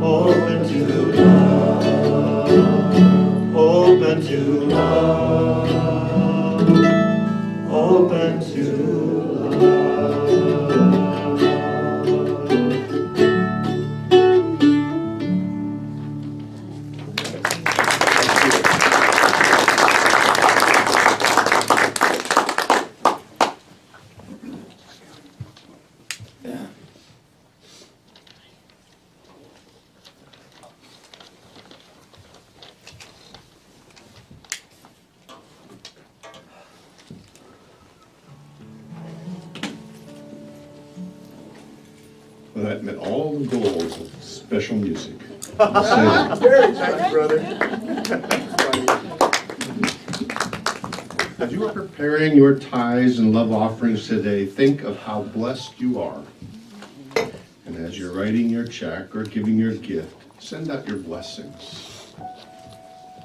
open to love, open to love, open to
Well, that met all the goals of special music.
Very nice, brother.
As you are preparing your tithes and love offerings today, think of how blessed you are. And as you're writing your check or giving your gift, send out your blessings.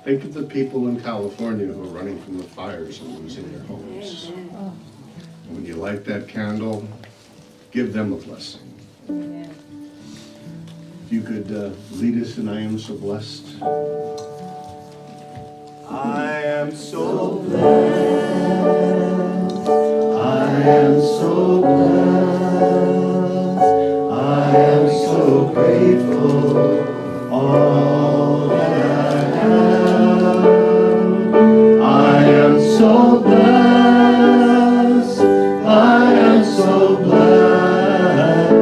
Think of the people in California who are running from the fires and losing their homes. And when you light that candle, give them a blessing. If you could lead us in I Am So Blessed.
I am so blessed, I am so blessed, I am so grateful, all that I have. I am so blessed, I am so blessed,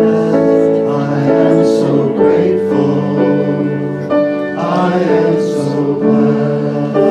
I am so grateful, I am so blessed.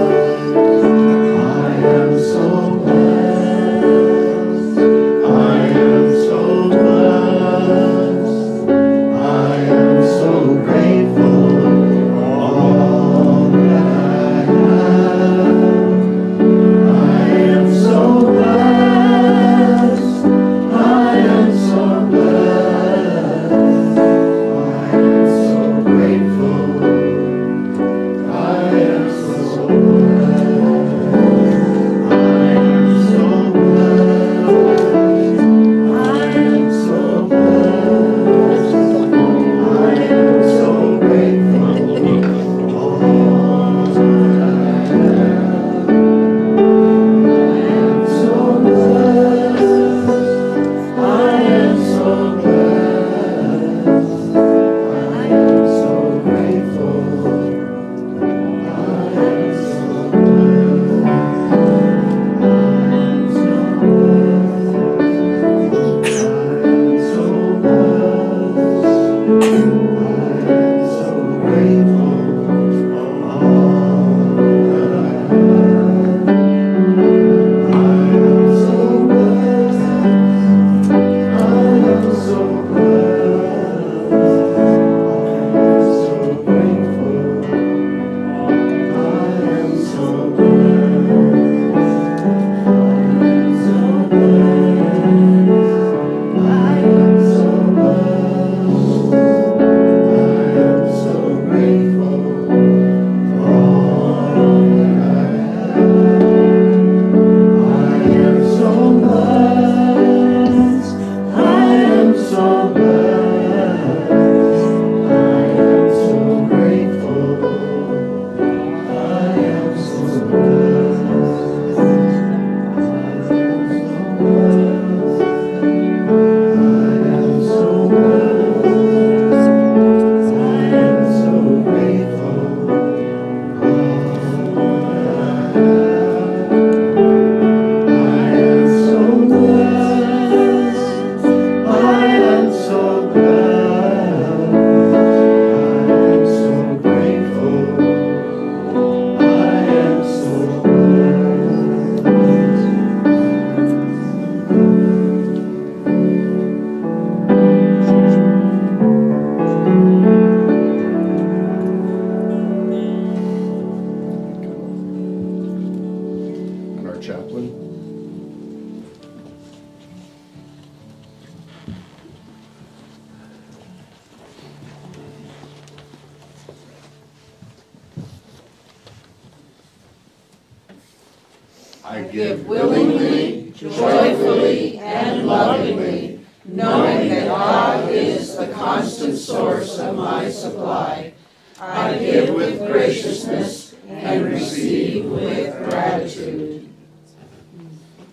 give willingly, joyfully, and lovingly, knowing that God is the constant source of my supply. I give with graciousness and receive with gratitude.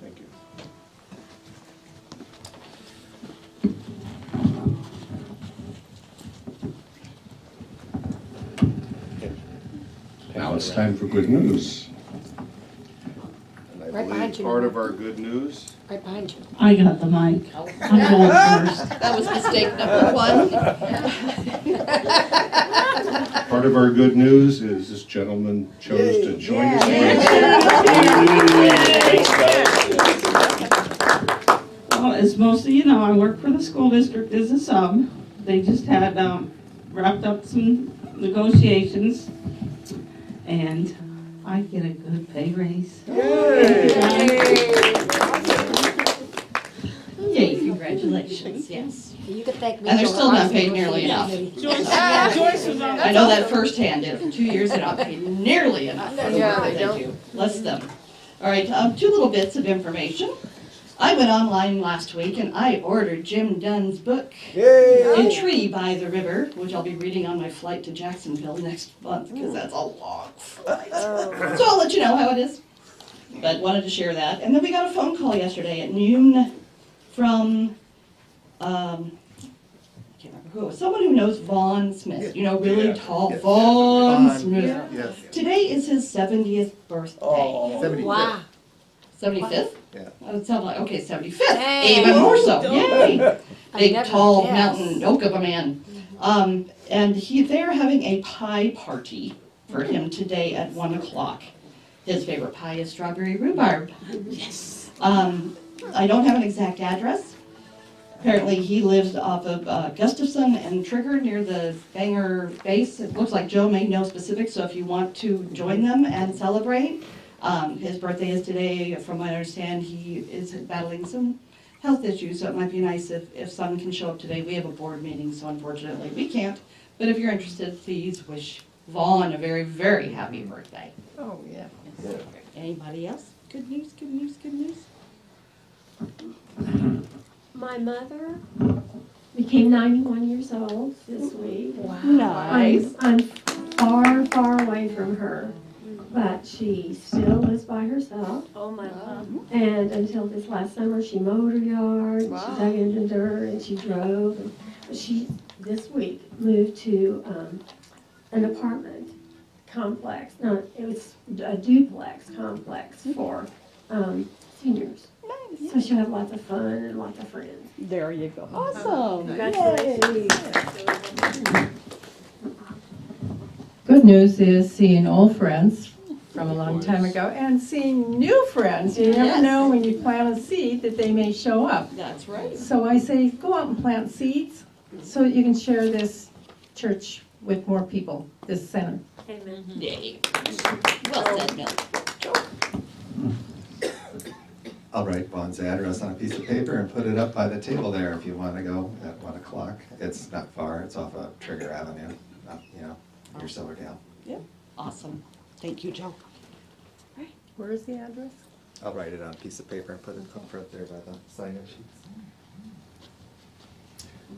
Thank you. Now it's time for good news. And I
Right behind
believe
you.
part of our good news.
Right behind you.
I got the mic. I'm going first.
That was mistake number one.
Part of our good news is this gentleman chose to join us.
Well, as most of you know, I work for the school district as a sub. They just had wrapped up some negotiations, and I get a good pay raise. Yay, congratulations, yes.
You can thank me.
And they're still not paid nearly enough.
Joyce was on.
I know that firsthand. In 2 years, they're not paid nearly enough for the
Yeah,
work
they
that they do. Bless them. All right, 2 little bits of information. I went online last week and I ordered Jim Dunn's book, A Tree by the River, which I'll be reading on my flight to Jacksonville next month because that's a long flight. So I'll let you know how it is. But wanted to share that. And then we got a phone call yesterday at noon from I can't remember who it was. Someone who knows Vaughn Smith. You know, really tall Vaughn Smith.
Yes.
Today is his 70th birthday.
Oh, 75th.
Wow.
75th?
Yeah.
That would sound like, okay, 75th.
Dang.
Even more so. Yay!
I
Big,
never
tall,
guessed.
mountain oak of a man. And they're having a pie party for him today at 1 o'clock. His favorite pie is strawberry rhubarb.
Yes.
I don't have an exact address. Apparently he lives off of Gustafson and Trigger near the Bangor base. It looks like Joe may know specifics, so if you want to join them and celebrate. His birthday is today. From what I understand, he is battling some health issues, so it might be nice if someone can show up today. We have a board meeting, so unfortunately we can't. But if you're interested, please wish Vaughn a very, very happy birthday.
Oh, yeah.
Yes. Anybody else? Good news, good news, good news?
My mother became 91 years old this week.
Wow.
Nice. I'm far, far away from her, but she still lives by herself.
Oh, my love.
And until this last summer, she mowed her yard, and she dug into dirt, and she drove. And she, this week, moved to an apartment complex. No, it was a duplex complex for seniors.
Nice.
So she'll have lots of fun and lots of friends.
There you go. Awesome.
Congratulations.
Good news is seeing old friends from a long time ago and seeing new friends. You never
Yes.
know when you plant a seed that they may show up.
That's right.
So I say, go out and plant seeds so that you can share this church with more people, this center.
Amen.
Yay. Well said, Mill.
I'll write Vaughn's address on a piece of paper and put it up by the table there if you want to go at 1 o'clock. It's not far, it's off of Trigger Avenue, near Silverdale.
Yep. Awesome. Thank you, Joe.
Where is the address?
I'll write it on a piece of paper and put it up right there by the sign-in sheets.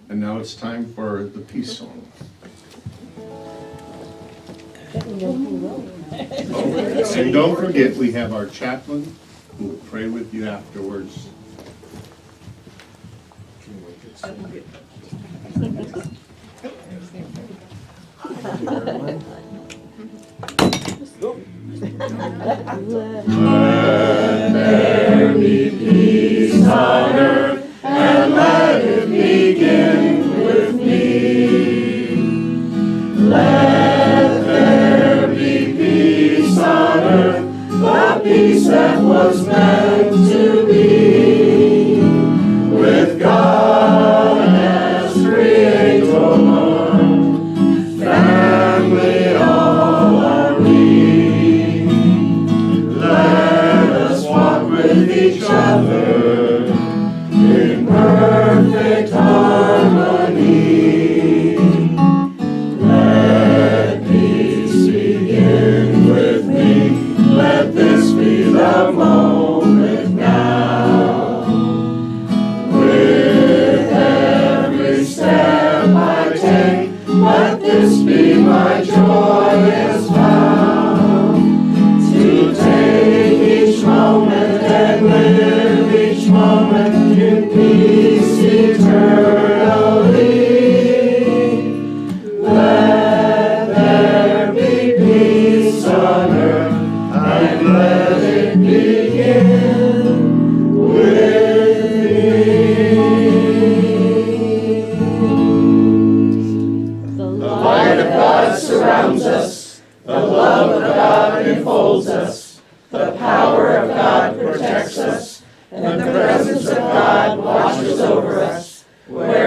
And now it's time for the peace song. And don't forget, we have our chaplain who will pray with you afterwards.
Let there be peace on earth, and let it begin with me. Let there be peace on earth, the peace that was meant to be. With God as Creator, family all are we. Let us walk with each other in perfect harmony. Let peace begin with me. Let this be the moment. peace eternally. Let there be peace on earth, and let it begin with me. The light of God surrounds us, the love of God enfolds us, the power of God protects us, and the presence of God watches over us. Wherever